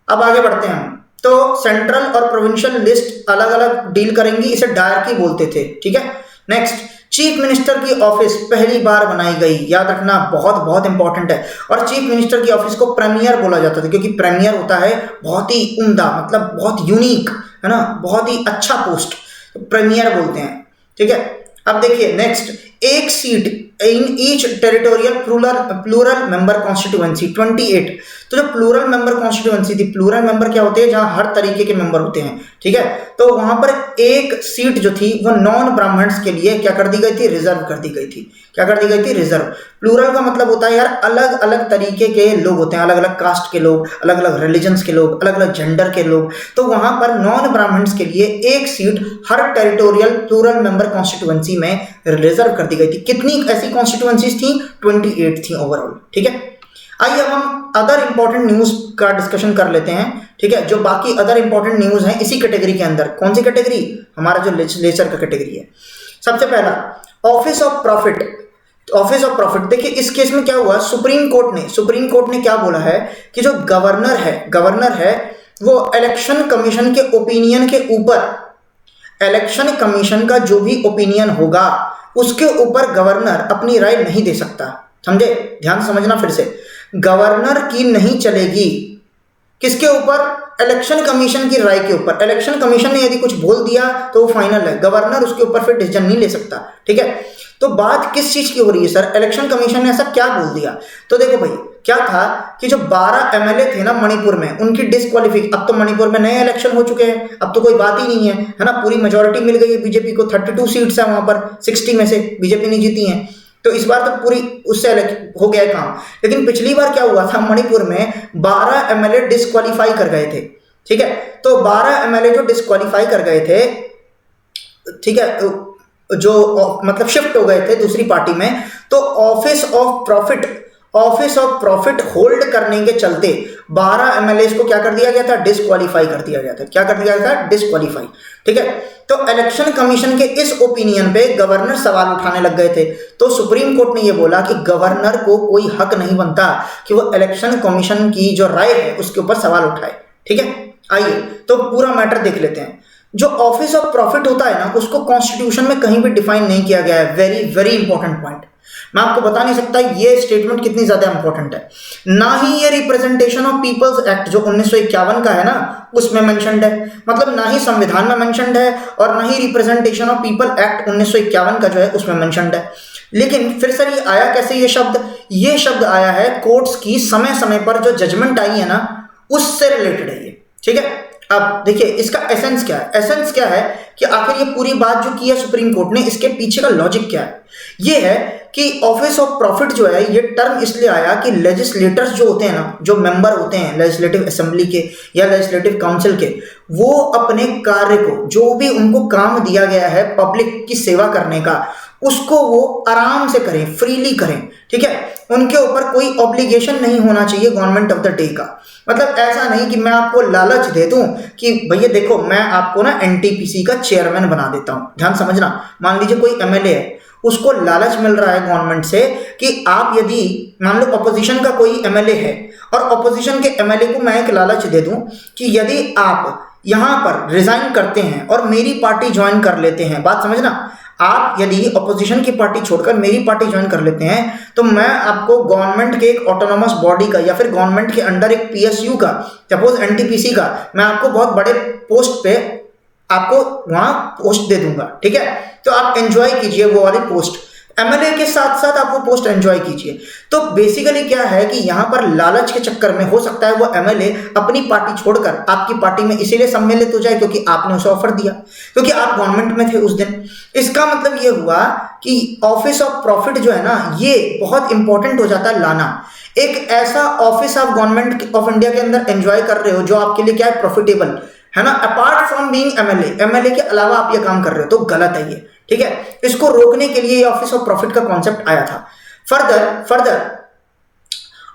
अब आगे बढ़ते हैं हम। तो सेंट्रल और प्रोविंशियल लिस्ट अलग अलग डील करेंगी, इसे डायरकी बोलते थे, ठीक है। नेक्स्ट, चीफ मिनिस्टर की ऑफिस पहली बार बनाई गई, याद रखना, बहुत बहुत इंपॉर्टेंट है। और चीफ मिनिस्टर की ऑफिस को प्रीमियर बोला जाता था, क्योंकि प्रीमियर होता है बहुत ही उम्दा, मतलब बहुत यूनिक, है ना, बहुत ही अच्छा पोस्ट, तो प्रीमियर बोलते हैं, ठीक है। अब देखिए नेक्स्ट, एक seat in each territorial plural member constituency 28। तो जो प्लूरल मेंबर कॉन्स्टिट्यूएंसी थी, प्लूरल मेंबर क्या होते हैं, जहां हर तरीके के मेंबर होते हैं, ठीक है, तो वहां पर एक सीट जो थी वो नॉन ब्राह्मण्स के लिए क्या कर दी गई थी, रिजर्व कर दी गई थी। क्या कर दी गई थी, रिजर्व। प्लूरल का मतलब होता है यार अलग अलग तरीके के लोग होते हैं, अलग अलग कास्ट के लोग, अलग अलग रिलीजन्स के लोग, अलग अलग जेंडर के लोग, तो वहां पर नॉन ब्राह्मण्स के लिए एक सीट हर टेरिटोरियल प्लूरल मेंबर कॉन्स्टिट्यूएंसी में रिजर्व कर दी गई थी। कितनी ऐसी कॉन्स्टिट्यूएंसीज थी, 28 थी ओवरऑल, ठीक है। आइए अब हम अदर इंपॉर्टेंट न्यूज का डिस्कशन कर लेते हैं, ठीक है, जो बाकी अदर इंपॉर्टेंट न्यूज हैं इसी कैटेगरी के अंदर। कौन सी कैटेगरी, हमारा जो लेजिस्लेचर का कैटेगरी है। सबसे पहला office of profit. Office of profit, देखिए इस केस में क्या हुआ, सुप्रीम कोर्ट ने क्या बोला है कि जो गवर्नर है वो इलेक्शन कमीशन के ओपिनियन के ऊपर, इलेक्शन कमीशन का जो भी ओपिनियन होगा उसके ऊपर गवर्नर अपनी राय नहीं दे सकता। समझे, ध्यान समझना फिर से, गवर्नर की नहीं चलेगी, किसके ऊपर, इलेक्शन कमीशन की राय के ऊपर। इलेक्शन कमीशन ने यदि कुछ बोल दिया तो वो फाइनल है, गवर्नर उसके ऊपर फिर डिसीजन नहीं ले सकता, ठीक है। तो बात किस चीज की हो रही है सर, इलेक्शन कमीशन ने ऐसा क्या बोल दिया। तो देखो भाई क्या था कि जो 12 एमएलए थे ना मणिपुर में, उनकी डिस्क्वालिफिकेशन, अब तो मणिपुर में नए इलेक्शन हो चुके हैं, अब तो कोई बात ही नहीं है ना, पूरी मेजोरिटी मिल गई है बीजेपी को, 32 सीट्स है वहां पर, 60 में से बीजेपी नहीं जीती है, तो इस बार तो पूरी उससे हो गया काम। लेकिन पिछली बार क्या हुआ था, मणिपुर में 12 एमएलए डिस्क्वालीफाई कर गए थे, ठीक है। तो 12 एमएलए जो डिस्क्वालीफाई कर गए थे, ठीक है, जो मतलब शिफ्ट हो गए थे दूसरी पार्टी में, तो ऑफिस ऑफ प्रॉफिट होल्ड करने के चलते 12 एमएलए को क्या कर दिया गया था, डिस्क्वालीफाई कर दिया गया था। क्या कर दिया गया था, डिस्क्वालीफाई, ठीक है। तो इलेक्शन कमीशन के इस ओपिनियन पे गवर्नर सवाल उठाने लग गए थे, तो सुप्रीम कोर्ट ने यह बोला कि गवर्नर को कोई हक नहीं बनता कि वो इलेक्शन कमीशन की जो राय है उसके ऊपर सवाल उठाए, ठीक है। आइए तो पूरा मैटर देख लेते हैं। जो ऑफिस ऑफ प्रॉफिट होता है ना, उसको कॉन्स्टिट्यूशन में कहीं भी डिफाइन नहीं किया गया है। वेरी वेरी इंपॉर्टेंट पॉइंट, मैं आपको बता नहीं सकता ये स्टेटमेंट कितनी ज्यादा इंपॉर्टेंट है। ना ही ये रिप्रेजेंटेशन ऑफ पीपल्स एक्ट जो 1951 का है ना उसमें मेंशन्ड है, मतलब ना ही संविधान में मेंशन्ड है और ना ही रिप्रेजेंटेशन ऑफ पीपल एक्ट 1951 का जो है उसमें मेंशन्ड है। लेकिन फिर सर ये आया कैसे, ये शब्द आया है कोर्ट्स की समय समय पर जो जजमेंट आई है ना उससे रिलेटेड है ये, ठीक है। अब देखिए इसका एसेंस क्या है, एसेंस क्या है कि आखिर ये पूरी बात जो की है सुप्रीम कोर्ट ने, इसके पीछे का लॉजिक क्या है। ये है कि ऑफिस ऑफ प्रॉफिट जो है ये टर्म इसलिए आया कि लेजिस्लेटर्स जो होते हैं ना, जो मेंबर होते हैं लेजिस्लेटिव असेंबली के या लेजिस्लेटिव काउंसिल के, वो अपने कार्य को, जो भी उनको काम दिया गया है पब्लिक की सेवा करने का, उसको वो आराम से करें, फ्रीली करें, ठीक है। उनके ऊपर कोई ऑब्लिगेशन नहीं होना चाहिए गवर्नमेंट ऑफ द डे का। मतलब ऐसा नहीं कि मैं आपको लालच दे दूं कि भैया देखो मैं आपको ना एनटीपीसी का चेयरमैन बना देता हूं। ध्यान समझना, मान लीजिए कोई एमएलए है, उसको लालच मिल रहा है गवर्नमेंट से कि आप यदि मान लो अपोजिशन का कोई एमएलए है और अपोजिशन के एमएलए को मैं एक लालच दे दूं कि यदि आप यहां पर रिजाइन करते हैं और मेरी पार्टी ज्वाइन कर लेते हैं, बात समझना, आप यदि अपोजिशन की पार्टी छोड़कर मेरी पार्टी ज्वाइन कर लेते हैं तो मैं आपको गवर्नमेंट के एक ऑटोनोमस बॉडी का या फिर गवर्नमेंट के अंडर एक पीएसयू का, सपोज एनटीपीसी का, मैं आपको बहुत बड़े पोस्ट पे आपको वहां पोस्ट दे दूंगा, ठीक है। तो आप एंजॉय कीजिए वो वाली पोस्ट, एमएलए के साथ साथ आप वो पोस्ट एंजॉय कीजिए। तो बेसिकली क्या है कि यहां पर लालच के चक्कर में हो सकता है वो एमएलए अपनी पार्टी छोड़कर आपकी पार्टी में इसीलिए सम्मिलित हो जाए क्योंकि आपने उसे ऑफर दिया, क्योंकि आप गवर्नमेंट में थे उस दिन। इसका मतलब ये हुआ कि ऑफिस ऑफ प्रॉफिट जो है ना ये बहुत इंपॉर्टेंट हो जाता है लाना। एक ऐसा ऑफिस आप गवर्नमेंट ऑफ इंडिया के अंदर एंजॉय कर रहे हो जो आपके लिए क्या है, प्रॉफिटेबल है ना, अपार्ट फ्रॉम बीइंग एमएलए के अलावा आप ये काम कर रहे हो तो गलत है ये, ठीक है। इसको रोकने के लिए ऑफिस ऑफ प्रॉफिट का कॉन्सेप्ट आया था।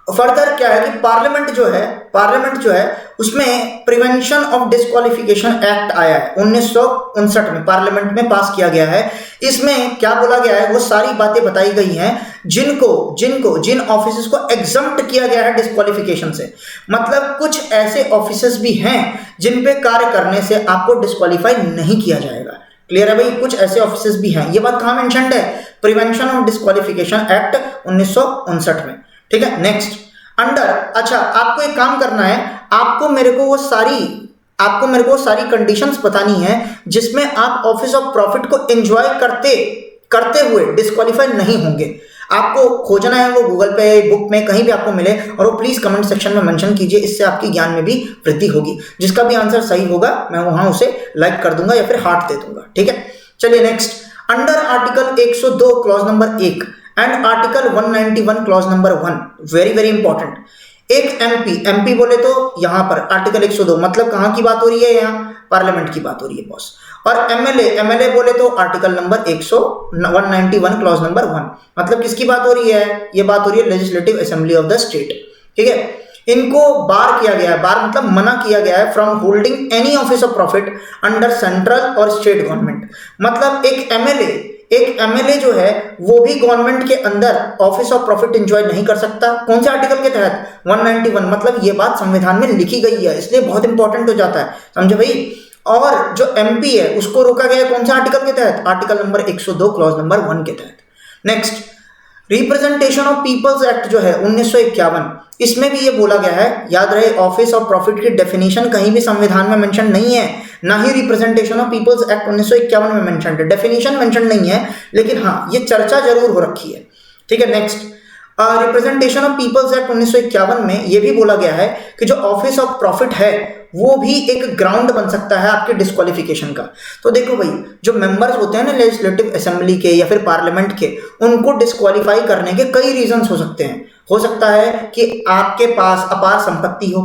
फर्दर क्या है कि पार्लियामेंट जो है उसमें प्रिवेंशन ऑफ डिस्क्वालिफिकेशन एक्ट आया है 1959 में, पार्लियामेंट में पास किया गया है। इसमें क्या बोला गया है, वो सारी बातें बताई गई हैं जिन ऑफिसेस को एग्जम्प्ट किया गया है डिस्क्वालिफिकेशन से। मतलब कुछ ऐसे ऑफिसेस भी हैं जिन पे कार्य करने से आपको डिस्क्वालीफाई नहीं किया जाएगा। क्लियर है भाई, कुछ ऐसे ऑफिसेस भी हैं। ये बात कहां मेंशन्ड है, प्रिवेंशन ऑफ डिस्क्वालिफिकेशन एक्ट 1959 में, ठीक है। नेक्स्ट अंडर, अच्छा आपको एक काम करना है, आपको मेरे को वो सारी कंडीशंस बतानी है जिसमें आप ऑफिस ऑफ प्रॉफिट को एंजॉय करते हुए डिस्क्वालीफाई नहीं होंगे। आपको खोजना है वो गूगल पे, बुक में, कहीं भी आपको मिले, और वो प्लीज कमेंट सेक्शन में मेंशन कीजिए, इससे आपकी ज्ञान में भी वृद्धि होगी। जिसका भी आंसर सही होगा मैं वहां उसे लाइक कर दूंगा या फिर हार्ट दे दूंगा, ठीक है। चलिए next, under article 102 clause number 1 and article 191 clause number 1, very very important. एक एमपी बोले तो यहां पर आर्टिकल 102 मतलब कहां की बात हो रही है, यहाँ पार्लियामेंट की बात हो रही है बॉस। और एमएलए बोले तो आर्टिकल नंबर 191 क्लॉज नंबर 1 मतलब किसकी बात हो रही है, ये बात हो रही है legislative assembly of the state, ठीक है। इनको बार किया गया है, बार मतलब मना किया गया है from holding any office of profit under central और स्टेट गवर्नमेंट। मतलब एक एमएलए जो है वो भी गवर्नमेंट के अंदर ऑफिस ऑफ प्रॉफिट एंजॉय नहीं कर सकता। कौन से आर्टिकल के तहत, 191, मतलब ये बात संविधान में लिखी गई है, इसलिए बहुत इंपॉर्टेंट हो जाता है, समझे भाई। और जो एमपी है उसको रोका गया है कौन से आर्टिकल के तहत, आर्टिकल नंबर 102 क्लॉज नंबर 1 के तहत। Next, representation of peoples act जो है 1951, इसमें भी ये बोला गया है, याद रहे ऑफिस ऑफ प्रॉफिट की डेफिनेशन कहीं भी संविधान में मेंशन नहीं है, ना ही रिप्रेजेंटेशन ऑफ पीपल्स एक्ट 1951 में मेंशन है, डेफिनेशन मेंशन नहीं है, लेकिन हाँ ये चर्चा जरूर हो रखी है, ठीक है। Next, representation of peoples act 1951 में ये भी बोला गया है कि जो ऑफिस ऑफ प्रॉफिट है वो भी एक ग्राउंड बन सकता है आपके डिस्क्वालिफिकेशन का। तो देखो भाई, जो मेंबर्स होते हैं ना लेजिस्लेटिव असेंबली के या फिर पार्लियामेंट के, उनको डिस्क्वालीफाई करने के कई रीजंस हो सकते हैं। हो सकता है कि आपके पास अपार संपत्ति हो,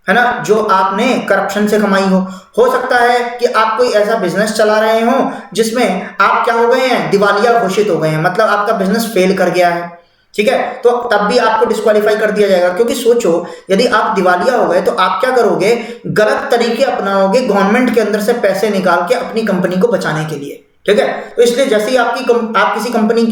है ना, जो आपने करप्शन से कमाई हो सकता है कि आप कोई ऐसा बिजनेस चला रहे हो जिसमें आप क्या हो गए हैं, दिवालिया घोषित हो गए हैं, मतलब आपका बिजनेस फेल कर गया है, ठीक है, तो तब भी आपको डिस्क्वालीफाई कर दिया जाएगा। क्योंकि सोचो, यदि आप दिवालिया हो गए तो आप क्या करोगे, गलत तरीके अपनाओगे गवर्नमेंट के अंदर से पैसे निकाल के अपनी कंपनी को बचाने के लिए, ठीक है। तो इसलिए जैसे ही आप किसी कंपनी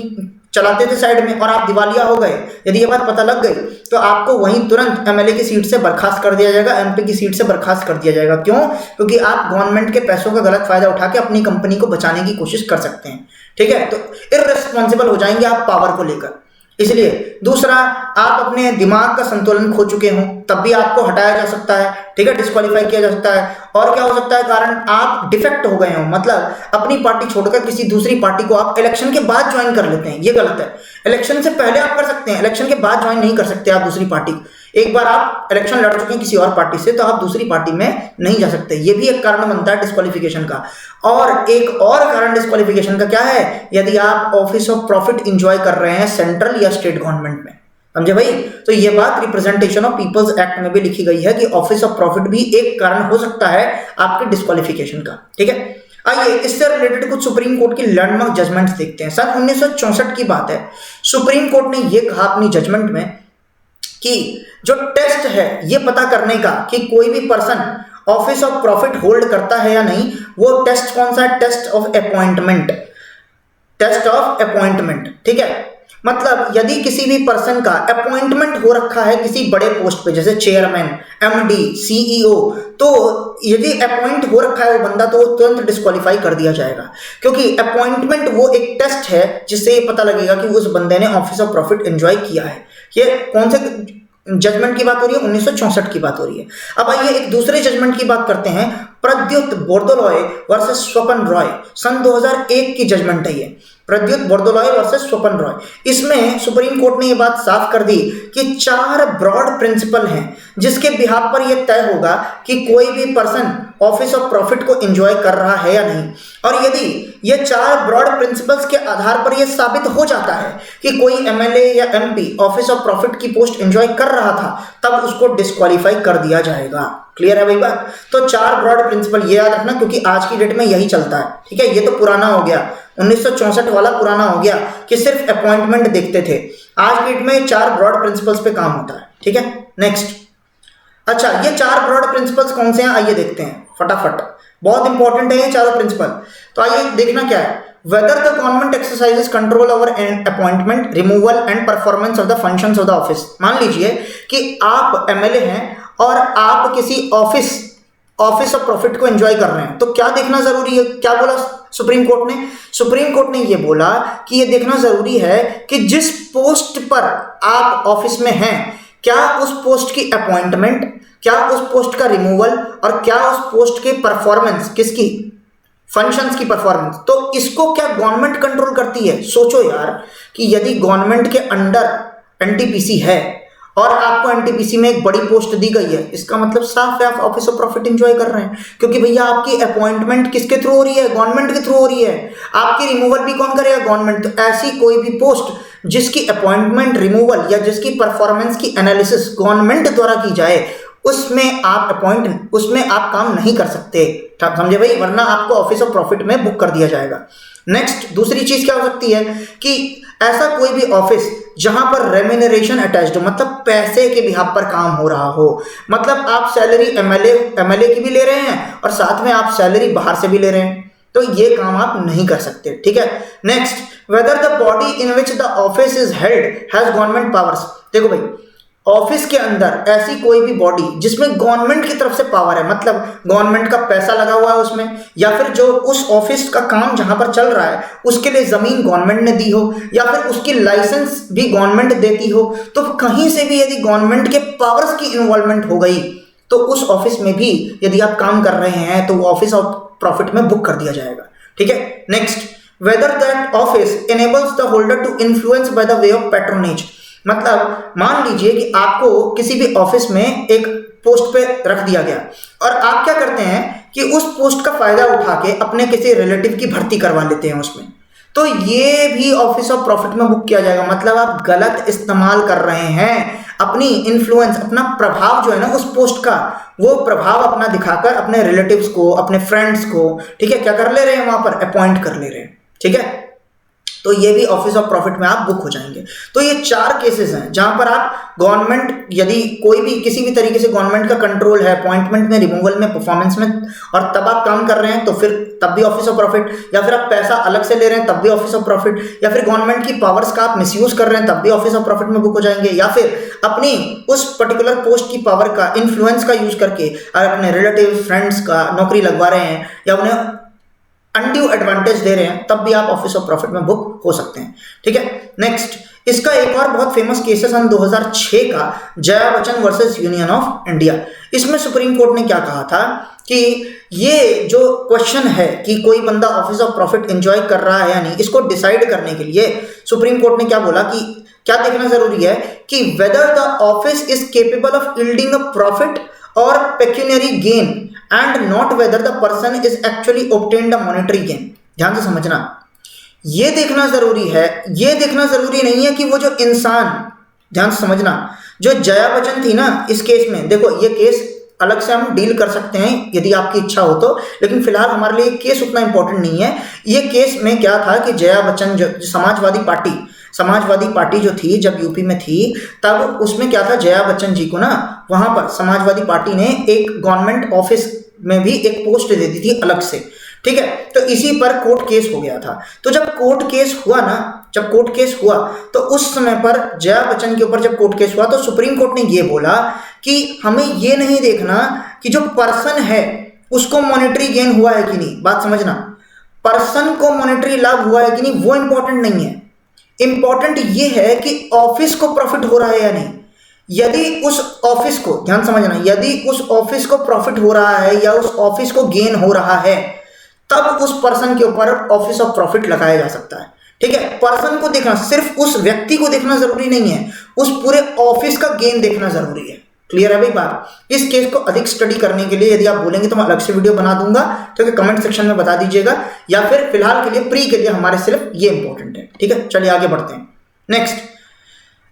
चलाते थे साइड में और आप दिवालिया हो गए, यदि ये बात पता लग गई तो आपको वहीं तुरंत एमएलए की सीट से बर्खास्त कर दिया जाएगा, एमपी की सीट से बर्खास्त कर दिया जाएगा। क्यों? क्योंकि आप गवर्नमेंट के पैसों का गलत फायदा उठा के अपनी कंपनी को बचाने की कोशिश कर सकते हैं, ठीक है। तो इररिस्पॉन्सिबल हो जाएंगे आप पावर को लेकर। इसलिए दूसरा, आप अपने दिमाग का संतुलन खो चुके हो तब भी आपको हटाया जा सकता है, ठीक है, डिस्क्वालीफाई किया जा सकता है। और क्या हो सकता है कारण, आप डिफेक्ट हो गए हो, मतलब अपनी पार्टी छोड़कर किसी दूसरी पार्टी को आप इलेक्शन के बाद ज्वाइन कर लेते हैं, ये गलत है। इलेक्शन से पहले आप कर सकते हैं, इलेक्शन के बाद ज्वाइन नहीं कर सकते आप दूसरी पार्टी। एक बार आप इलेक्शन लड़ चुके हैं किसी और पार्टी से तो आप दूसरी पार्टी में नहीं जा सकते, ये भी एक कारण बनता है डिस्क्वालिफिकेशन का। और एक और कारण डिस्क्वालिफिकेशन का क्या है, यदि आप ऑफिस ऑफ प्रॉफिट एंजॉय कर रहे हैं सेंट्रल या स्टेट गवर्नमेंट में, समझे भाई। तो ये बात रिप्रेजेंटेशन ऑफ पीपल्स एक्ट में भी लिखी गई है कि ऑफिस ऑफ प्रॉफिट भी एक कारण हो सकता है आपके डिस्क्वालिफिकेशन का, ठीक है। आइए इससे रिलेटेड कुछ सुप्रीम कोर्ट की लैंडमार्क जजमेंट्स देखते हैं। सन 1964 की बात है, सुप्रीम कोर्ट ने यह कहा अपनी जजमेंट में कि जो टेस्ट है ये पता करने का कि कोई भी person office of profit hold करता है या नहीं, वो टेस्ट कौन सा है, test of appointment, test of appointment, ठीक है। मतलब यदि किसी भी पर्सन का अपॉइंटमेंट हो रखा है किसी बड़े पोस्ट पे, जैसे चेयरमैन, एमडी, सीईओ, तो यदि अपॉइंट हो रखा है वो बंदा तो तुरंत डिस्क्वालीफाई कर दिया जाएगा। क्योंकि अपॉइंटमेंट वो एक टेस्ट है जिससे ये पता लगेगा कि उस बंदे ने ऑफिस ऑफ प्रॉफिट एंजॉय किया है। ये कौन से जजमेंट की बात हो रही है, 1964 की बात हो रही है। अब आइए एक दूसरे जजमेंट की बात करते हैं, प्रद्युत बोरदोलोई वर्सेस स्वपन रॉय, सन 2001 की जजमेंट है ये, प्रद्युत बोरदोलोई वर्सेस स्वपन रॉय। इसमें सुप्रीम कोर्ट ने ये बात साफ कर दी कि 4 ब्रॉड प्रिंसिपल हैं जिसके बिहाफ पर यह तय होगा कि कोई भी पर्सन ऑफिस ऑफ प्रॉफिट को एंजॉय कर रहा है या नहीं। और यदि ये 4 ब्रॉड प्रिंसिपल्स के आधार पर यह साबित हो जाता है कि कोई एमएलए या एमपी ऑफिस ऑफ प्रॉफिट की पोस्ट एंजॉय कर रहा था, तब उसको डिस्क्वालीफाई कर दिया जाएगा। क्लियर है भाई बात। तो 4 ब्रॉड प्रिंसिपल ये याद रखना, क्योंकि आज की डेट में यही चलता है, ठीक है। ये तो पुराना हो गया, 1964 वाला पुराना हो गया कि सिर्फ अपॉइंटमेंट देखते थे। आज की डेट में 4 ब्रॉड प्रिंसिपल्स पे काम होता है, ठीक है। नेक्स्ट, अच्छा ये 4 ब्रॉड प्रिंसिपल्स कौन से हैं, आइए देखते हैं फटाफट, बहुत इंपॉर्टेंट है ये चारों प्रिंसिपल। तो आइए देखना क्या है, whether the government exercises control over an appointment, removal and performance of the functions of the office। मान लीजिए कि आप एमएलए हैं और आप किसी ऑफिस ऑफ प्रॉफिट को एंजॉय कर रहे हैं, तो क्या देखना जरूरी है, क्या बोला सुप्रीम कोर्ट ने? सुप्रीम कोर्ट ने ये बोला कि ये देखना जरूरी है कि जिस पोस्ट पर आप ऑफिस में हैं, क्या उस पोस्ट की अपॉइंटमेंट, क्या उस पोस्ट का रिमूवल और क्या उस पोस्ट के परफॉर्मेंस किसकी, फंक्शंस की परफॉर्मेंस। तो इसको क्या गवर्नमेंट कंट्रोल करती है? सोचो यार कि यदि गवर्नमेंट के अंडर एनटीपीसी है और आपको एनटीपीसी में एक बड़ी पोस्ट दी गई है, इसका मतलब साफ है आप ऑफिस ऑफ प्रॉफिट एंजॉय कर रहे हैं, क्योंकि भैया आपकी अपॉइंटमेंट किसके थ्रू हो रही है? गवर्नमेंट के थ्रू हो रही है। आपकी रिमूवल भी कौन करेगा? गवर्नमेंट। तो ऐसी कोई भी पोस्ट जिसकी अपॉइंटमेंट, रिमूवल या जिसकी परफॉर्मेंस की एनालिसिस गवर्नमेंट द्वारा की जाए, उसमें आप काम नहीं कर सकते, समझे भाई, वरना आपको ऑफिस ऑफ प्रॉफिट में बुक कर दिया जाएगा। नेक्स्ट दूसरी चीज क्या हो सकती है कि ऐसा कोई भी ऑफिस जहां पर रेम्यूनरेशन अटैच्ड हो, मतलब पैसे के बिहाफ पर काम हो रहा हो, मतलब आप सैलरी एमएलए की भी ले रहे हैं और साथ में आप सैलरी बाहर से भी ले रहे हैं, तो ये काम आप नहीं कर सकते, ठीक है। Next, whether the body in which the office is held has government powers. देखो भाई, ऑफिस के अंदर ऐसी कोई भी बॉडी जिसमें गवर्नमेंट की तरफ से पावर है, मतलब गवर्नमेंट का पैसा लगा हुआ है उसमें, या फिर जो उस ऑफिस का काम जहां पर चल रहा है उसके लिए जमीन गवर्नमेंट ने दी हो, या फिर उसकी लाइसेंस भी गवर्नमेंट देती हो, तो कहीं से भी यदि गवर्नमेंट के पावर्स की इन्वॉल्वमेंट हो गई तो उस ऑफिस में भी यदि आप काम कर रहे हैं तो वो ऑफिस ऑफ प्रॉफिट में बुक कर दिया जाएगा, ठीक है। Next, whether that office enables the holder to influence by the way of patronage. मतलब मान लीजिए कि आपको किसी भी ऑफिस में एक पोस्ट पे रख दिया गया और आप क्या करते हैं कि उस पोस्ट का फायदा उठा के अपने किसी रिलेटिव की भर्ती करवा लेते हैं उसमें, तो ये भी ऑफिस ऑफ प्रॉफिट में बुक किया जाएगा। मतलब आप गलत इस्तेमाल कर रहे हैं अपनी इन्फ्लुएंस, अपना प्रभाव जो है ना उस पोस्ट का, वो प्रभाव अपना दिखाकर अपने रिलेटिव्स को, अपने फ्रेंड्स को, ठीक है, क्या कर ले रहे हैं, वहां पर अपॉइंट कर ले रहे हैं, ठीक है। तो ये भी ऑफिस ऑफ प्रॉफिट में आप बुक हो जाएंगे। तो ये 4 केसेस हैं जहां पर आप गवर्नमेंट, यदि कोई भी किसी भी तरीके से गवर्नमेंट का कंट्रोल है अपॉइंटमेंट में, रिमूवल में, परफॉर्मेंस में, और तब आप काम कर रहे हैं तो फिर तब भी ऑफिस ऑफ प्रॉफिट, या फिर आप पैसा अलग से ले रहे हैं तब भी ऑफिस ऑफ प्रॉफिट, या फिर गवर्नमेंट की पावर्स का आप मिसयूज कर रहे हैं तब भी ऑफिस ऑफ प्रॉफिट में बुक हो जाएंगे, या फिर अपनी उस पर्टिकुलर पोस्ट की पावर का, इन्फ्लुएंस का यूज करके अपने रिलेटिव, फ्रेंड्स का नौकरी लगवा रहे हैं या उन्हें अनड्यू एडवांटेज दे रहे हैं, तब भी आप ऑफिस ऑफ प्रॉफिट में बुक हो सकते हैं, ठीक है। नेक्स्ट, इसका एक और बहुत फेमस केस है सन 2006 का, Jaya Bachchan versus union of India. इसमें सुप्रीम कोर्ट ने क्या कहा था कि ये जो क्वेश्चन है कि कोई बंदा ऑफिस ऑफ प्रॉफिट एंजॉय कर रहा है या नहीं, इसको डिसाइड करने के लिए सुप्रीम कोर्ट ने क्या बोला कि क्या देखना जरूरी है कि whether the office is capable of yielding a profit और pecuniary gain and not whether the person is actually obtained a monetary gain. ध्यान से समझना, ये देखना जरूरी है, ये देखना जरूरी नहीं है कि वो जो इंसान, ध्यान से समझना, जो जया बच्चन थी ना इस केस में, देखो ये केस अलग से हम डील कर सकते हैं यदि आपकी इच्छा हो तो, लेकिन फिलहाल हमारे लिए केस उतना इंपॉर्टेंट नहीं है। ये केस में क्या था कि जया बच्चन जो समाजवादी पार्टी जो थी, जब यूपी में थी, तब उसमें क्या था, जया बच्चन जी को ना वहां पर समाजवादी पार्टी ने एक गवर्नमेंट ऑफिस में भी एक पोस्ट दे दी थी अलग से, ठीक है। तो इसी पर कोर्ट केस हो गया था। तो जब कोर्ट केस हुआ तो उस समय पर जया बच्चन के ऊपर जब कोर्ट केस हुआ तो सुप्रीम कोर्ट ने ये बोला कि हमें ये नहीं देखना कि जो पर्सन है उसको मॉनेटरी गेन हुआ है कि नहीं। बात समझना, पर्सन को मॉनेटरी लाभ हुआ है कि नहीं वो इंपॉर्टेंट नहीं है, इंपॉर्टेंट ये है कि ऑफिस को प्रॉफिट हो रहा है या नहीं। यदि उस ऑफिस को, ध्यान समझना, यदि उस ऑफिस को प्रॉफिट हो रहा है या उस ऑफिस को गेन हो रहा है, तब उस पर्सन के ऊपर ऑफिस ऑफ प्रॉफिट लगाया जा सकता है, ठीक है। पर्सन को देखना, सिर्फ उस व्यक्ति को देखना जरूरी नहीं है, उस पूरे ऑफिस का गेन देखना जरूरी है। क्लियर है भाई बात। इस केस को अधिक स्टडी करने के लिए यदि आप बोलेंगे तो मैं अलग से वीडियो बना दूंगा, ठीक है, कमेंट सेक्शन में बता दीजिएगा, या फिर फिलहाल के लिए प्री के लिए हमारे सिर्फ ये इंपॉर्टेंट है, ठीक है। चलिए आगे बढ़ते हैं। नेक्स्ट,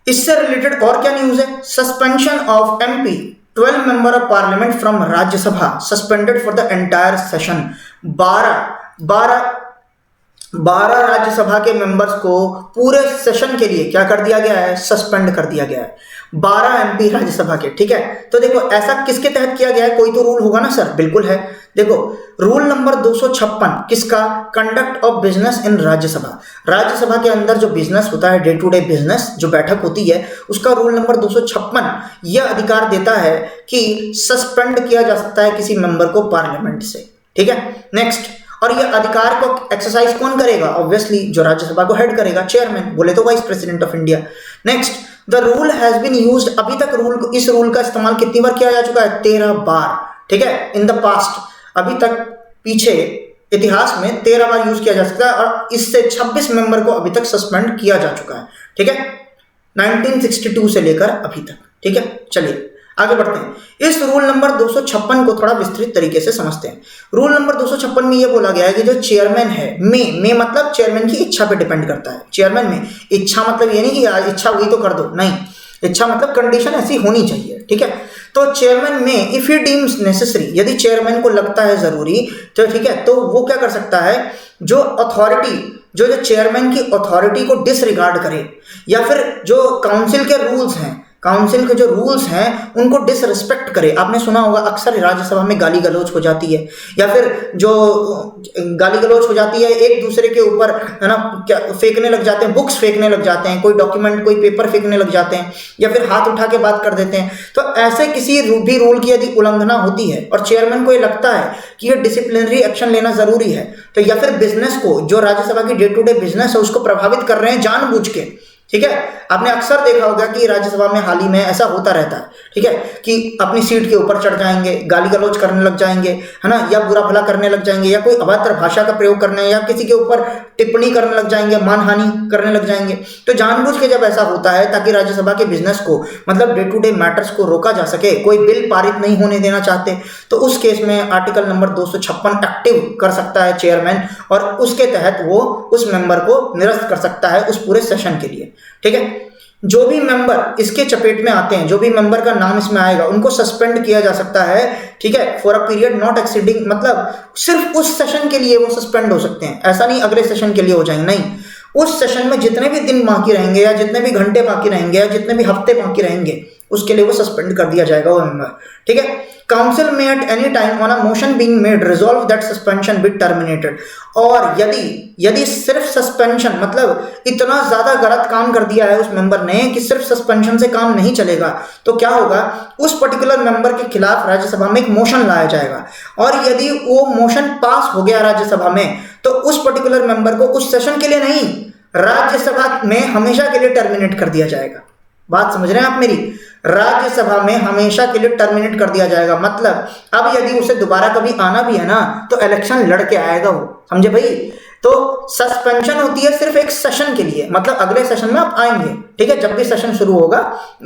इससे रिलेटेड और क्या न्यूज है, suspension of MP 12 member of parliament from Rajya Sabha suspended for the entire session. 12 Rajya Sabha के मेंबर्स को पूरे सेशन के लिए क्या कर दिया गया है, सस्पेंड कर दिया गया है। 12 एमपी राज्यसभा के, ठीक है। तो देखो ऐसा किसके तहत किया गया है, कोई तो रूल होगा ना सर, बिल्कुल है। देखो रूल नंबर 256 किसका, conduct of business in Rajya Sabha. Rajya Sabha के अंदर जो बिजनेस होता है, डे टू डे बिजनेस जो बैठक होती है, उसका रूल नंबर 256 यह अधिकार देता है कि सस्पेंड किया जा सकता है किसी मेंबर को पार्लियामेंट से, ठीक है। नेक्स्ट, और ये अधिकार को एक्सरसाइज कौन करेगा, ऑब्वियसली जो राज्यसभा को हेड करेगा, चेयरमैन, बोले तो vice president of India. Next, the rule has been used, अभी तक इस रूल का इस्तेमाल कितनी बार किया जा चुका है, 13 बार, ठीक है, इन द पास्ट, अभी तक पीछे इतिहास में 13 बार यूज किया जा सकता है और इससे 26 मेंबर को अभी तक सस्पेंड किया जा चुका है। ठीक है, 1962 से लेकर अभी तक। ठीक है, चलिए आगे बढ़ते हैं। इस रूल नंबर 256 को थोड़ा विस्तृत तरीके से समझते हैं। रूल नंबर 256 में यह बोला गया है कि जो चेयरमैन है, में मतलब चेयरमैन की इच्छा पे डिपेंड करता है। चेयरमैन में इच्छा मतलब ये नहीं कि यार इच्छा हुई तो कर दो, नहीं, इच्छा मतलब कंडीशन ऐसी होनी चाहिए। ठीक है, तो चेयरमैन में इफ ही डीम्स नेसेसरी, यदि चेयरमैन को लगता है जरूरी तो ठीक है, तो वो क्या कर सकता है, जो अथॉरिटी, जो चेयरमैन की अथॉरिटी को डिसरिगार्ड करे, या फिर जो काउंसिल के रूल्स हैं, काउंसिल के जो रूल्स हैं उनको डिसरिस्पेक्ट करे। आपने सुना होगा अक्सर राज्यसभा में गाली गलौज हो जाती है, या फिर जो गाली गलौज हो जाती है एक दूसरे के ऊपर, है ना, क्या फेंकने लग जाते हैं, बुक्स फेंकने लग जाते हैं, कोई डॉक्यूमेंट कोई पेपर फेंकने लग जाते हैं, या फिर हाथ उठा के बात कर देते हैं। तो ऐसे किसी भी रूल की यदि उल्लंघना होती है और चेयरमैन को ये लगता है कि ये डिसिप्लिनरी एक्शन लेना जरूरी है, तो या फिर बिजनेस को, जो राज्यसभा की डे टू डे बिजनेस है उसको प्रभावित कर रहे हैं जानबूझ के। ठीक है, आपने अक्सर देखा होगा कि राज्यसभा में हाल ही में ऐसा होता रहता है। ठीक है, कि अपनी सीट के ऊपर चढ़ जाएंगे, गाली गलौज करने लग जाएंगे, है ना, या बुरा भला करने लग जाएंगे, या कोई अभद्र भाषा का प्रयोग करने, या किसी के ऊपर टिप्पणी करने लग जाएंगे, मानहानि करने लग जाएंगे। तो जानबूझ के जब ऐसा होता है ताकि राज्यसभा के बिजनेस को, मतलब डे टू डे मैटर्स को रोका जा सके, कोई बिल पारित नहीं होने देना चाहते, तो उस केस में आर्टिकल नंबर 256 एक्टिव कर सकता है चेयरमैन, और उसके तहत वो उस मेंबर को निरस्त कर सकता है उस पूरे सेशन के लिए। ठीक है, जो भी मेंबर इसके चपेट में आते हैं, जो भी मेंबर का नाम इसमें आएगा, उनको सस्पेंड किया जा सकता है। ठीक है, for a period not exceeding, मतलब सिर्फ उस सेशन के लिए वो सस्पेंड हो सकते हैं, ऐसा नहीं अगले सेशन के लिए हो जाएंगे, नहीं, उस सेशन में जितने भी दिन बाकी रहेंगे, या जितने भी घंटे बाकी रहेंगे, या जितने भी हफ्ते बाकी रहेंगे, उसके लिए वो सस्पेंड कर दिया जाएगा वो मेंबर। ठीक है, काउंसिल में at any time on a motion being made resolve that suspension be terminated. और यदि सिर्फ सस्पेंशन, मतलब इतना ज्यादा गलत काम कर दिया है उस मेंबर ने कि सिर्फ सस्पेंशन से काम नहीं चलेगा, तो क्या होगा, उस पर्टिकुलर मेंबर के खिलाफ राज्यसभा में एक मोशन लाया जाएगा, और यदि वो मोशन पास हो गया राज्यसभा में, तो उस पर्टिकुलर मेंबर को उस सेशन के लिए नहीं, राज्यसभा में हमेशा के लिए टर्मिनेट कर दिया जाएगा। बात समझ रहे हैं आप मेरी, राज्यसभा में हमेशा के लिए टर्मिनेट कर दिया जाएगा। मतलब अब यदि उसे दोबारा कभी आना भी है ना, तो इलेक्शन लड़ के आएगा वो, समझे भाई। तो सस्पेंशन होती है सिर्फ एक सेशन के लिए, मतलब अगले सेशन में आप आएंगे। ठीक है, जब भी सेशन शुरू होगा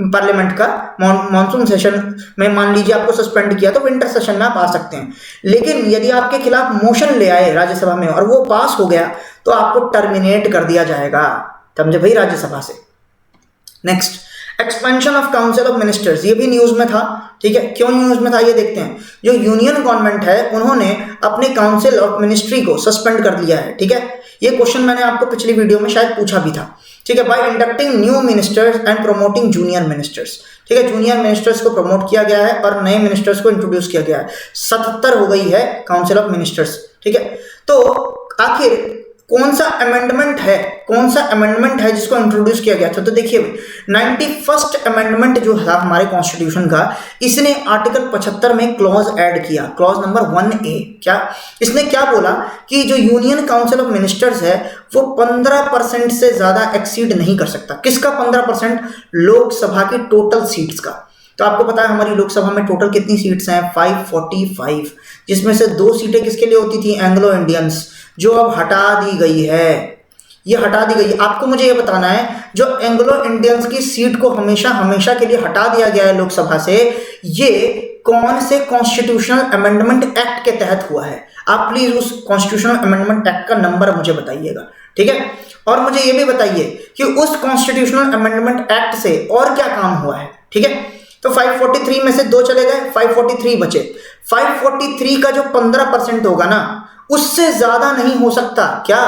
पार्लियामेंट का, मॉनसून सेशन में मान लीजिए आपको सस्पेंड किया, तो विंटर सेशन में आप आ सकते हैं। लेकिन यदि आपके खिलाफ मोशन ले आए राज्यसभा में और वो पास हो गया, तो आपको टर्मिनेट कर दिया जाएगा, समझे भाई, राज्यसभा से। Next, expansion of council of ministers, ये भी न्यूज में था। ठीक है, क्यों न्यूज में था ये देखते हैं। जो यूनियन गवर्नमेंट है उन्होंने अपने काउंसिल ऑफ मिनिस्ट्री को सस्पेंड कर दिया है। ठीक है, ये क्वेश्चन मैंने आपको पिछली वीडियो में शायद पूछा भी था। ठीक है, by inducting new ministers and promoting junior ministers. ठीक है, जूनियर मिनिस्टर्स को प्रमोट किया गया है और नए मिनिस्टर्स को इंट्रोड्यूस किया गया है। 77 हो गई है काउंसिल ऑफ मिनिस्टर्स। ठीक है, तो आखिर कौन सा अमेंडमेंट है जिसको इंट्रोड्यूस किया गया था। तो देखिए 91st अमेंडमेंट जो था हमारे कॉन्स्टिट्यूशन का, इसने आर्टिकल 75 में क्लॉज ऐड किया, क्लॉज नंबर 1A। क्या इसने क्या बोला कि जो यूनियन काउंसिल ऑफ मिनिस्टर्स है वो 15% से ज्यादा एक्सीड नहीं कर सकता। किसका 15%? लोकसभा की टोटल सीट्स का। तो आपको पता है हमारी लोकसभा में टोटल कितनी सीट्स हैं? 545, जिसमें से 2 सीटें किसके लिए होती थी? एंग्लो इंडियंस, जो अब हटा दी गई है। ये हटा दी गई है। आपको मुझे ये बताना है, जो एंग्लो इंडियंस की सीट को हमेशा के लिए हटा दिया गया है लोकसभा से, ये कौन से कॉन्स्टिट्यूशनल अमेंडमेंट एक्ट के तहत हुआ है? आप प्लीज उस कॉन्स्टिट्यूशनल अमेंडमेंट एक्ट का नंबर मुझे बताइएगा। ठीक है, और मुझे ये भी बताइए कि उस कॉन्स्टिट्यूशनल अमेंडमेंट एक्ट से और क्या काम हुआ है। ठीक है, तो 543 में से 2 चले गए, 543 बचे। 543 का जो 15% होगा ना, उससे ज्यादा नहीं हो सकता क्या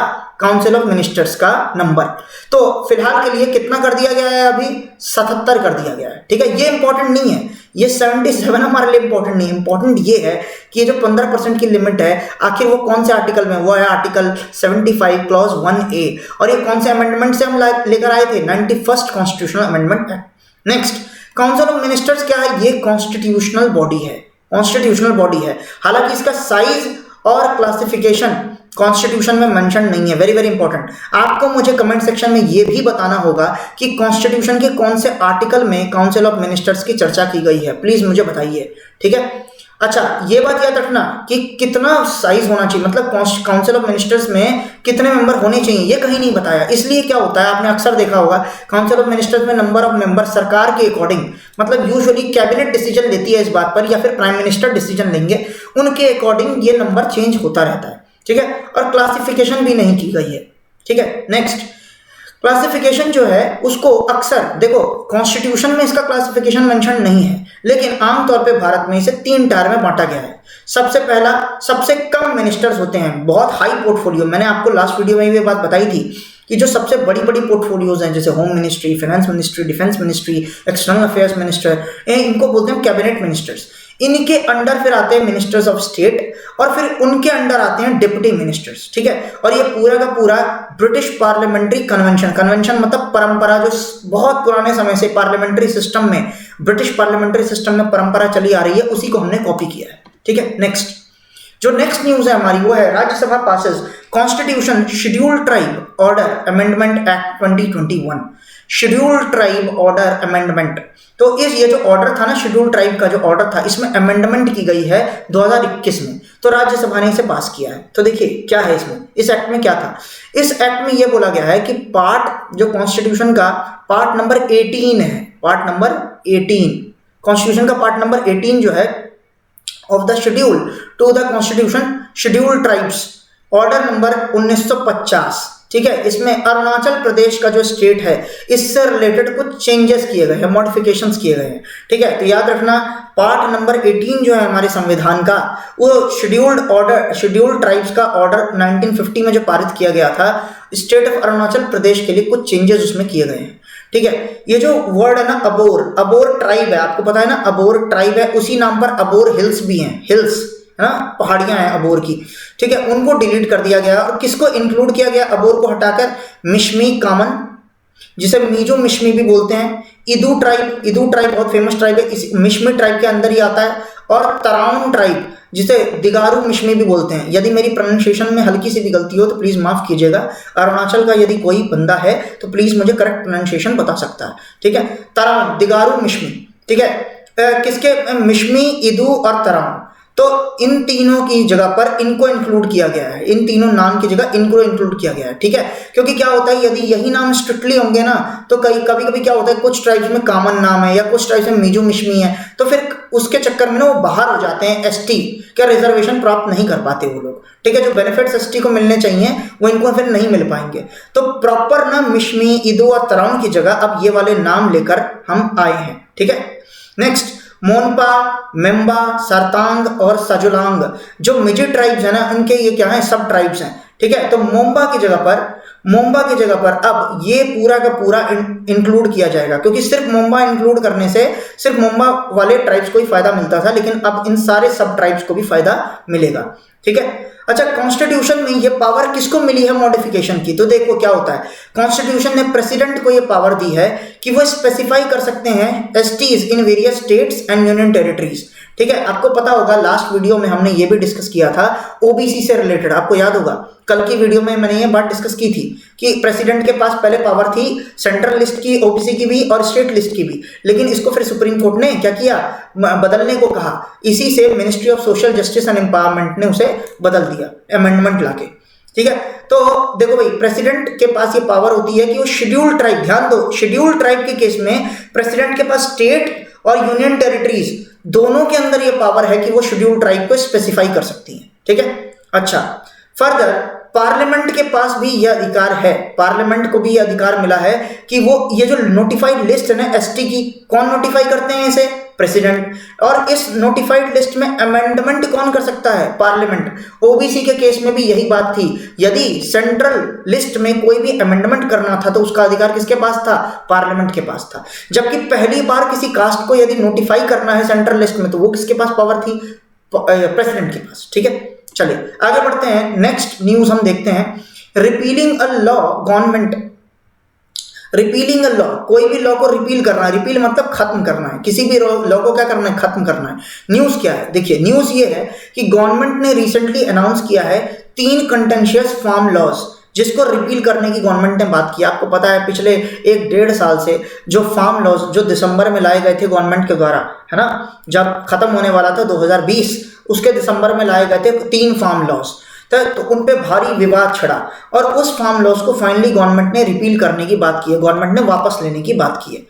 काउंसिल ऑफ मिनिस्टर्स का नंबर। तो फिलहाल के लिए कितना कर दिया गया है? अभी 77 कर दिया गया है। ठीक है, ये इंपॉर्टेंट नहीं है, ये 77 हमारे लिए इंपॉर्टेंट नहीं है। इंपॉर्टेंट ये है कि ये जो 15% की लिमिट है, आखिर वो कौन से आर्टिकल में? वो है आर्टिकल 75 क्लॉज 1A। और ये कौन से अमेंडमेंट से हम लेकर आए थे? 91st constitutional amendment act. Next, council of ministers क्या है? ये कॉन्स्टिट्यूशनल बॉडी है, कॉन्स्टिट्यूशनल बॉडी है। हालांकि इसका साइज और क्लासिफिकेशन कॉन्स्टिट्यूशन में मेंशन नहीं है। Very very important. आपको मुझे कमेंट सेक्शन में ये भी बताना होगा कि कॉन्स्टिट्यूशन के कौन से आर्टिकल में काउंसिल ऑफ मिनिस्टर्स की चर्चा की गई है, प्लीज मुझे बताइए। ठीक है, अच्छा, ये बात याद रखना कि कितना साइज होना चाहिए, मतलब काउंसिल ऑफ मिनिस्टर्स में कितने मेंबर होने चाहिए, ये कहीं नहीं बताया। इसलिए क्या होता है, आपने अक्सर देखा होगा काउंसिल ऑफ मिनिस्टर्स में नंबर ऑफ मेंबर सरकार के अकॉर्डिंग, मतलब यूजुअली कैबिनेट डिसीजन लेती है इस बात पर, या फिर प्राइम मिनिस्टर डिसीजन लेंगे, उनके अकॉर्डिंग ये नंबर चेंज होता रहता है, ठीक है। और क्लासिफिकेशन भी नहीं की गई है, ठीक है। नेक्स्ट, क्लासिफिकेशन जो है उसको अक्सर देखो, कॉन्स्टिट्यूशन में इसका क्लासिफिकेशन मेंशन नहीं है, लेकिन आमतौर पे भारत में इसे 3 टायर में बांटा गया है। सबसे पहला, सबसे कम मिनिस्टर्स होते हैं, बहुत हाई पोर्टफोलियो, मैंने आपको लास्ट वीडियो में ये बात बताई थी कि जो सबसे बड़ी बड़ी पोर्टफोलियोज हैं, जैसे home ministry, finance ministry, defence ministry, external affairs minister, इनको बोलते हैं कैबिनेट मिनिस्टर्स। इनके अंडर फिर आते हैं मिनिस्टर्स ऑफ स्टेट, और फिर उनके अंडर आते हैं डिप्टी मिनिस्टर्स, ठीक है। और ये पूरा का पूरा ब्रिटिश पार्लियामेंट्री कन्वेंशन, कन्वेंशन मतलब परंपरा, जो बहुत पुराने समय से पार्लियामेंट्री सिस्टम में, ब्रिटिश पार्लियामेंट्री सिस्टम में परंपरा चली आ रही है, उसी को हमने कॉपी किया है, ठीक है। नेक्स्ट, जो नेक्स्ट न्यूज है हमारी, वो है Rajya Sabha passes constitution scheduled tribe order amendment act 2021, scheduled tribe order amendment. तो ये जो ऑर्डर था ना, शेड्यूल्ड ट्राइब का जो ऑर्डर था, इसमें अमेंडमेंट की गई है 2021 में, तो राज्यसभा ने इसे पास किया है। तो देखिए क्या है इसमें, इस एक्ट में क्या था, इस एक्ट में यह बोला गया है कि पार्ट, जो कॉन्स्टिट्यूशन का पार्ट नंबर 18 है, पार्ट नंबर 18, कॉन्स्टिट्यूशन का पार्ट नंबर 18 जो है of the schedule to the constitution scheduled tribes order number 1950, ठीक है। इसमें अरुणाचल प्रदेश का जो स्टेट है, इससे रिलेटेड कुछ चेंजेस किए गए हैं, मॉडिफिकेशंस किए गए हैं, ठीक है। तो याद रखना, पार्ट नंबर 18 जो है हमारे संविधान का, वो शेड्यूल्ड ट्राइब्स का ऑर्डर 1950 में जो पारित किया गया था, स्टेट ऑफ अरुणाचल प्रदेश के लिए कुछ चेंजेस उसमें किए गए हैं, ठीक है। ये जो वर्ड है ना, अबोर, अबोर ट्राइब है, आपको पता है ना, अबोर ट्राइब है, उसी नाम पर अबोर हिल्स भी हैं, हिल्स है ना, पहाड़ियां हैं अबोर की, ठीक है। उनको डिलीट कर दिया गया, और किसको इंक्लूड किया गया, अबोर को हटाकर मिश्मी कामन, जिसे मीजो मिश्मी भी बोलते हैं, इदू ट्राइब बहुत फेमस ट्राइब है, इस मिश्मी ट्राइब के अंदर ही आता है, और तराउन ट्राइब, जिसे दिगारू मिश्मी भी बोलते हैं। यदि मेरी प्रोनाउंसिएशन में हल्की सी भी गलती हो तो प्लीज़ माफ़ कीजिएगा, अरुणाचल का यदि कोई बंदा है तो प्लीज़ मुझे करेक्ट प्रोनाउंसिएशन बता सकता है, ठीक है। तराउन, दिगारू मिश्मी, ठीक है। किसके, मिश्मी, इदू और तराउन, तो इन तीनों की जगह पर इनको इंक्लूड किया गया है, इन तीनों नाम की जगह इनको इंक्लूड किया गया है, ठीक है। क्योंकि क्या होता है, यदि यही नाम स्ट्रिक्टली होंगे ना, तो कभी कभी क्या होता है, कुछ ट्राइब्स में कॉमन नाम है या कुछ ट्राइब्स में मीजो मिश्मी है, तो फिर उसके चक्कर में ना वो बाहर हो जाते हैं, एसटी क्या रिजर्वेशन प्राप्त नहीं कर पाते वो लोग, ठीक है। जो बेनिफिट्स एसटी को मिलने चाहिए वो इनको फिर नहीं मिल पाएंगे। तो प्रॉपर ना मिश्मी, इदू और तराउन की जगह अब ये वाले नाम लेकर हम आए हैं, ठीक है। नेक्स्ट, मोनपा, मेम्बा, सरतांग और सजुलांग, जो मिजी ट्राइब्स है ना, उनके ये क्या है, सब ट्राइब्स हैं, ठीक है। तो मोम्बा की जगह पर अब ये पूरा का पूरा इंक्लूड किया जाएगा, क्योंकि सिर्फ मोम्बा इंक्लूड करने से सिर्फ मोम्बा वाले ट्राइब्स को ही फायदा मिलता था, लेकिन अब इन सारे सब ट्राइब्स को भी फायदा मिलेगा, ठीक है। अच्छा, कॉन्स्टिट्यूशन में ये पावर किसको मिली है मॉडिफिकेशन की, तो देखो क्या होता है, कॉन्स्टिट्यूशन ने प्रेसिडेंट को ये पावर दी है कि वो स्पेसिफाई कर सकते हैं STs in various states and union territories, ठीक है। आपको पता होगा लास्ट वीडियो में हमने ये भी डिस्कस किया था ओबीसी से रिलेटेड, आपको याद होगा कल की वीडियो में मैंने ये बात डिस्कस की थी कि प्रेसिडेंट के पास पहले पावर थी सेंट्रल लिस्ट की, ओबीसी की भी और स्टेट लिस्ट की भी, लेकिन इसको फिर सुप्रीम कोर्ट ने क्या किया, बदलने को कहा। इसी से ministry of social justice and empowerment ने उसे बदल दिया अमेंडमेंट लाके, ठीक है। तो देखो भाई, प्रेसिडेंट के पास ये पावर होती है कि वो शेड्यूल्ड ट्राइब, ध्यान दो, शेड्यूल्ड ट्राइब के केस में प्रेसिडेंट के पास स्टेट और यूनियन टेरिटरीज दोनों के अंदर ये पावर है कि वो शेड्यूल्ड ट्राइब को स्पेसिफाई कर सकती है, ठीक है। अच्छा, फर्दर पार्लियामेंट के पास भी यह अधिकार है, पार्लियामेंट को भी यह अधिकार मिला है कि वो ये जो नोटिफाइड लिस्ट है ना एसटी की, कौन नोटिफाई करते हैं इसे, प्रेसिडेंट। और इस नोटिफाइड लिस्ट में अमेंडमेंट कौन कर सकता है, पार्लियामेंट। ओबीसी के केस में भी यही बात थी, यदि सेंट्रल लिस्ट में कोई भी अमेंडमेंट करना था तो उसका अधिकार किसके पास था, पार्लियामेंट के पास था। जबकि पहली बार किसी कास्ट को यदि नोटिफाई करना है सेंट्रल लिस्ट में तो वो किसके पास पावर थी, प्रेसिडेंट के पास, ठीक है। चलिए आगे बढ़ते हैं, नेक्स्ट न्यूज हम देखते हैं, repealing a law government, repealing a law, कोई भी लॉ को रिपील करना है, रिपील मतलब खत्म करना है, किसी भी लॉ को क्या करना है, खत्म करना है। न्यूज क्या है, देखिए न्यूज ये है कि गवर्नमेंट ने रिसेंटली अनाउंस किया है 3 कंटेंशियस फार्म लॉज, जिसको रिपील करने की गवर्नमेंट ने बात की। आपको पता है पिछले 1-1.5 साल से जो फार्म लॉज जो दिसंबर में लाए गए थे गवर्नमेंट के द्वारा, है ना, जब खत्म होने वाला था 2020, उसके दिसंबर में लाए गए थे 3 फार्म लॉज, तो उन पे भारी विवाद छिड़ा और उस फार्म लॉज को फाइनली गवर्नमेंट ने रिपील करने की बात की है, गवर्नमेंट ने वापस लेने की बात की है।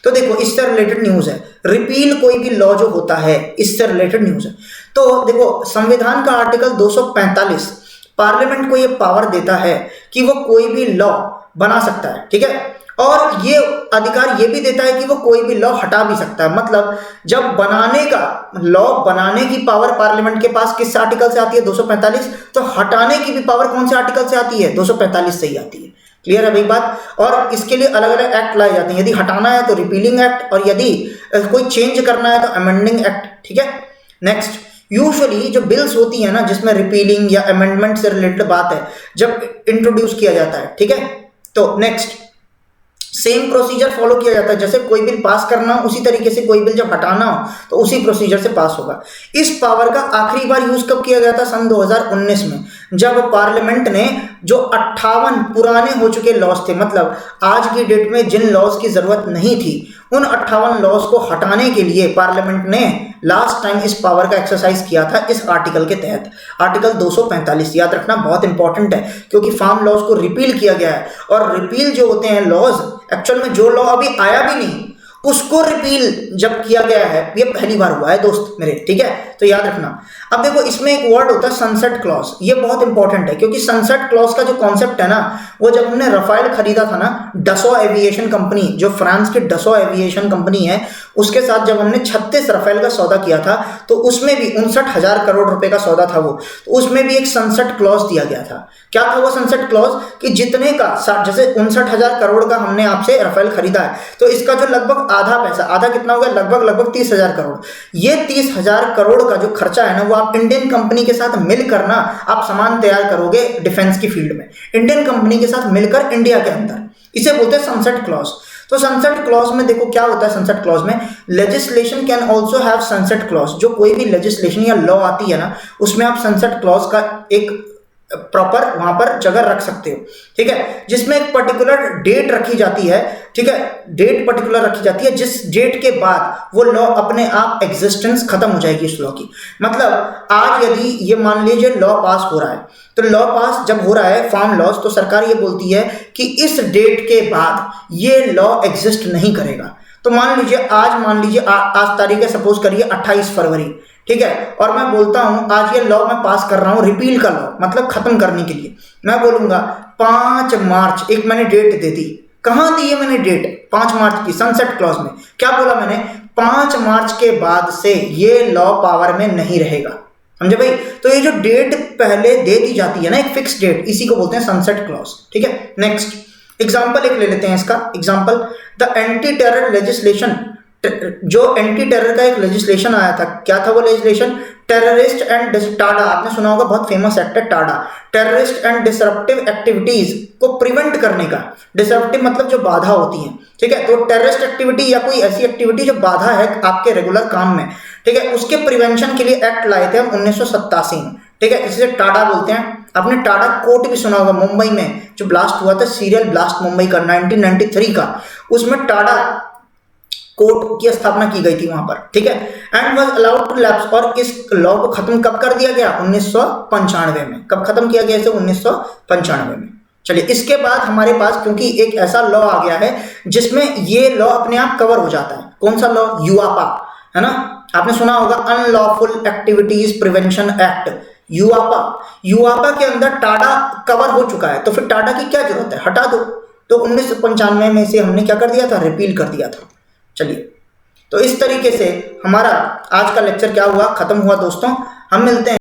तो देखो इससे रिलेटेड न्यूज़ है, रिपील कोई भी लॉ जो होता है इससे रिलेटेड न्यूज़ है। तो देखो संविधान का आर्टिकल 245 पार्लियामेंट को ये पावर देता है कि वो कोई भी लॉ बना सकता है, ठीक है, और ये अधिकार ये भी देता है कि वो कोई भी लॉ हटा भी सकता है। मतलब जब बनाने का लॉ बनाने की पावर पार्लियामेंट के पास किस आर्टिकल से आती है 245, तो हटाने की भी पावर कौन से आर्टिकल से आती है 245 से ही आती है। क्लियर है भाई बात। और इसके लिए अलग अलग एक्ट लाए जाते हैं, यदि हटाना है तो रिपीलिंग एक्ट और यदि कोई चेंज करना है तो अमेंडिंग एक्ट, ठीक है। नेक्स्ट, यूजुअली जो बिल्स होती है ना जिसमें रिपीलिंग या अमेंडमेंट से रिलेटेड बात है, जब इंट्रोड्यूस किया जाता है, ठीक है, तो नेक्स्ट सेम प्रोसीजर फॉलो किया जाता है। जैसे कोई बिल पास करना हो उसी तरीके से कोई बिल जब हटाना हो तो उसी प्रोसीजर से पास होगा। इस पावर का आखिरी बार यूज कब किया गया था? सन 2019 में, जब पार्लियामेंट ने जो 58 पुराने हो चुके लॉज थे, मतलब आज की डेट में जिन लॉज की जरूरत नहीं थी, उन 58 लॉज को हटाने के लिए पार्लियामेंट ने लास्ट टाइम इस पावर का एक्सरसाइज किया था इस आर्टिकल के तहत, आर्टिकल 245। याद रखना बहुत इंपॉर्टेंट है क्योंकि फार्म लॉज को रिपील किया गया है और रिपील जो होते हैं लॉज, एक्चुअल में जो लॉ अभी आया भी नहीं उसको रिपील जब किया गया है, ये पहली बार हुआ है दोस्त मेरे, ठीक है, तो याद रखना। अब देखो इसमें एक वर्ड होता है सनसेट क्लॉज, ये बहुत इंपॉर्टेंट है क्योंकि सनसेट क्लॉज का जो कॉन्सेप्ट है ना, वो जब हमने रफाइल खरीदा था ना, डसो एविएशन कंपनी जो फ्रांस की डसो एविएशन कंपनी है, उसके साथ जब हमने 36 रफाइल का सौदा किया था तो उसमें भी 59,000 करोड़ रुपए का सौदा था वो, तो उसमें भी एक सनसेट क्लॉज दिया गया था। क्या था वो सनसेट क्लॉज? कि जितने का जैसे 59,000 करोड़ का हमने आपसे रफाइल खरीदा है तो इसका जो लगभग आधा पैसा, आधा कितना होगा, लगभग 30,000 करोड़, ये 30,000 करोड़ का जो खर्चा है ना वो आप इंडियन कंपनी के साथ मिलकर ना आप सामान तैयार करोगे डिफेंस की फील्ड में, इंडियन कंपनी के साथ मिलकर इंडिया के अंदर, इसे बोलते हैं सनसेट क्लॉज। तो सनसेट क्लॉज में देखो क्या होता है, सनसेट क्लॉज में legislation can also have sunset clause, जो कोई भी लेजिस्लेशन या लॉ आती है ना उसमें आप सनसेट क्लॉज का एक प्रॉपर वहां पर जगह रख सकते हो, ठीक है, जिसमें एक पर्टिकुलर डेट रखी जाती है, ठीक है, डेट पर्टिकुलर रखी जाती है जिस डेट के बाद वो लॉ अपने आप एग्जिस्टेंस खत्म हो जाएगी उस लॉ की। मतलब आज यदि ये मान लीजिए लॉ पास हो रहा है, तो लॉ पास जब हो रहा है फार्म लॉज, तो सरकार ये बोलती है कि इस डेट के बाद ये लॉ एग्जिस्ट नहीं करेगा। तो मान लीजिए आज तारीख है, सपोज करिए 28 फरवरी, ठीक है, और मैं बोलता हूं आज ये लॉ मैं पास कर रहा हूं, रिपील का लॉ, मतलब खत्म करने के लिए। मैं बोलूंगा 5 मार्च, एक मैंने डेट दे दी, कहां दी है मैंने डेट? 5 मार्च की, सनसेट क्लॉज में क्या बोला मैंने? 5 मार्च के बाद से ये लॉ पावर में नहीं रहेगा, समझे भाई। तो ये जो डेट पहले दे दी जाती है ना, एक फिक्स डेट, इसी को बोलते हैं सनसेट क्लॉज, ठीक है। नेक्स्ट एग्जाम्पल एक ले लेते हैं इसका example, the anti terror legislation, जो एंटी टेरर का एक लेजिस्लेशन आया था, क्या था वो लेजिस्लेशन? टेररिस्ट एंड टाडा, आपने सुना होगा, बहुत फेमस एक्ट है Tada, terrorist and disruptive activities को प्रिवेंट करने का। डिसरप्टिव मतलब जो बाधा होती है, ठीक है, तो टेररिस्ट एक्टिविटी या कोई ऐसी एक्टिविटी जो बाधा है आपके रेगुलर काम में, ठीक है, उसके प्रिवेंशन के लिए एक्ट लाए थे हम 1987 में, ठीक है, इसे टाडा बोलते हैं। आपने टाडा कोर्ट भी सुना होगा, मुंबई में जो ब्लास्ट हुआ था, सीरियल ब्लास्ट मुंबई का 1993 का, उसमें टाडा कोर्ट की स्थापना की गई थी वहां पर, ठीक है, and was allowed to lapse, और इस लॉ को खत्म कब कर दिया गया? 1995 में। कब खत्म किया गया इसे? 1995 में। चलिए इसके बाद हमारे पास क्योंकि एक ऐसा लॉ आ गया है जिसमें ये लॉ अपने आप कवर हो जाता है। कौन सा लॉ? यूआपा, है ना, आपने सुना होगा, अनलॉफुल एक्टिविटीज प्रिवेंशन एक्ट, यूआपा के अंदर टाडा कवर हो चुका है, तो फिर टाडा की क्या जरूरत है, हटा दो। तो 1995 में से हमने क्या कर दिया था? रिपील कर दिया था। चलिए, तो इस तरीके से हमारा आज का लेक्चर क्या हुआ, खत्म हुआ दोस्तों। हम मिलते हैं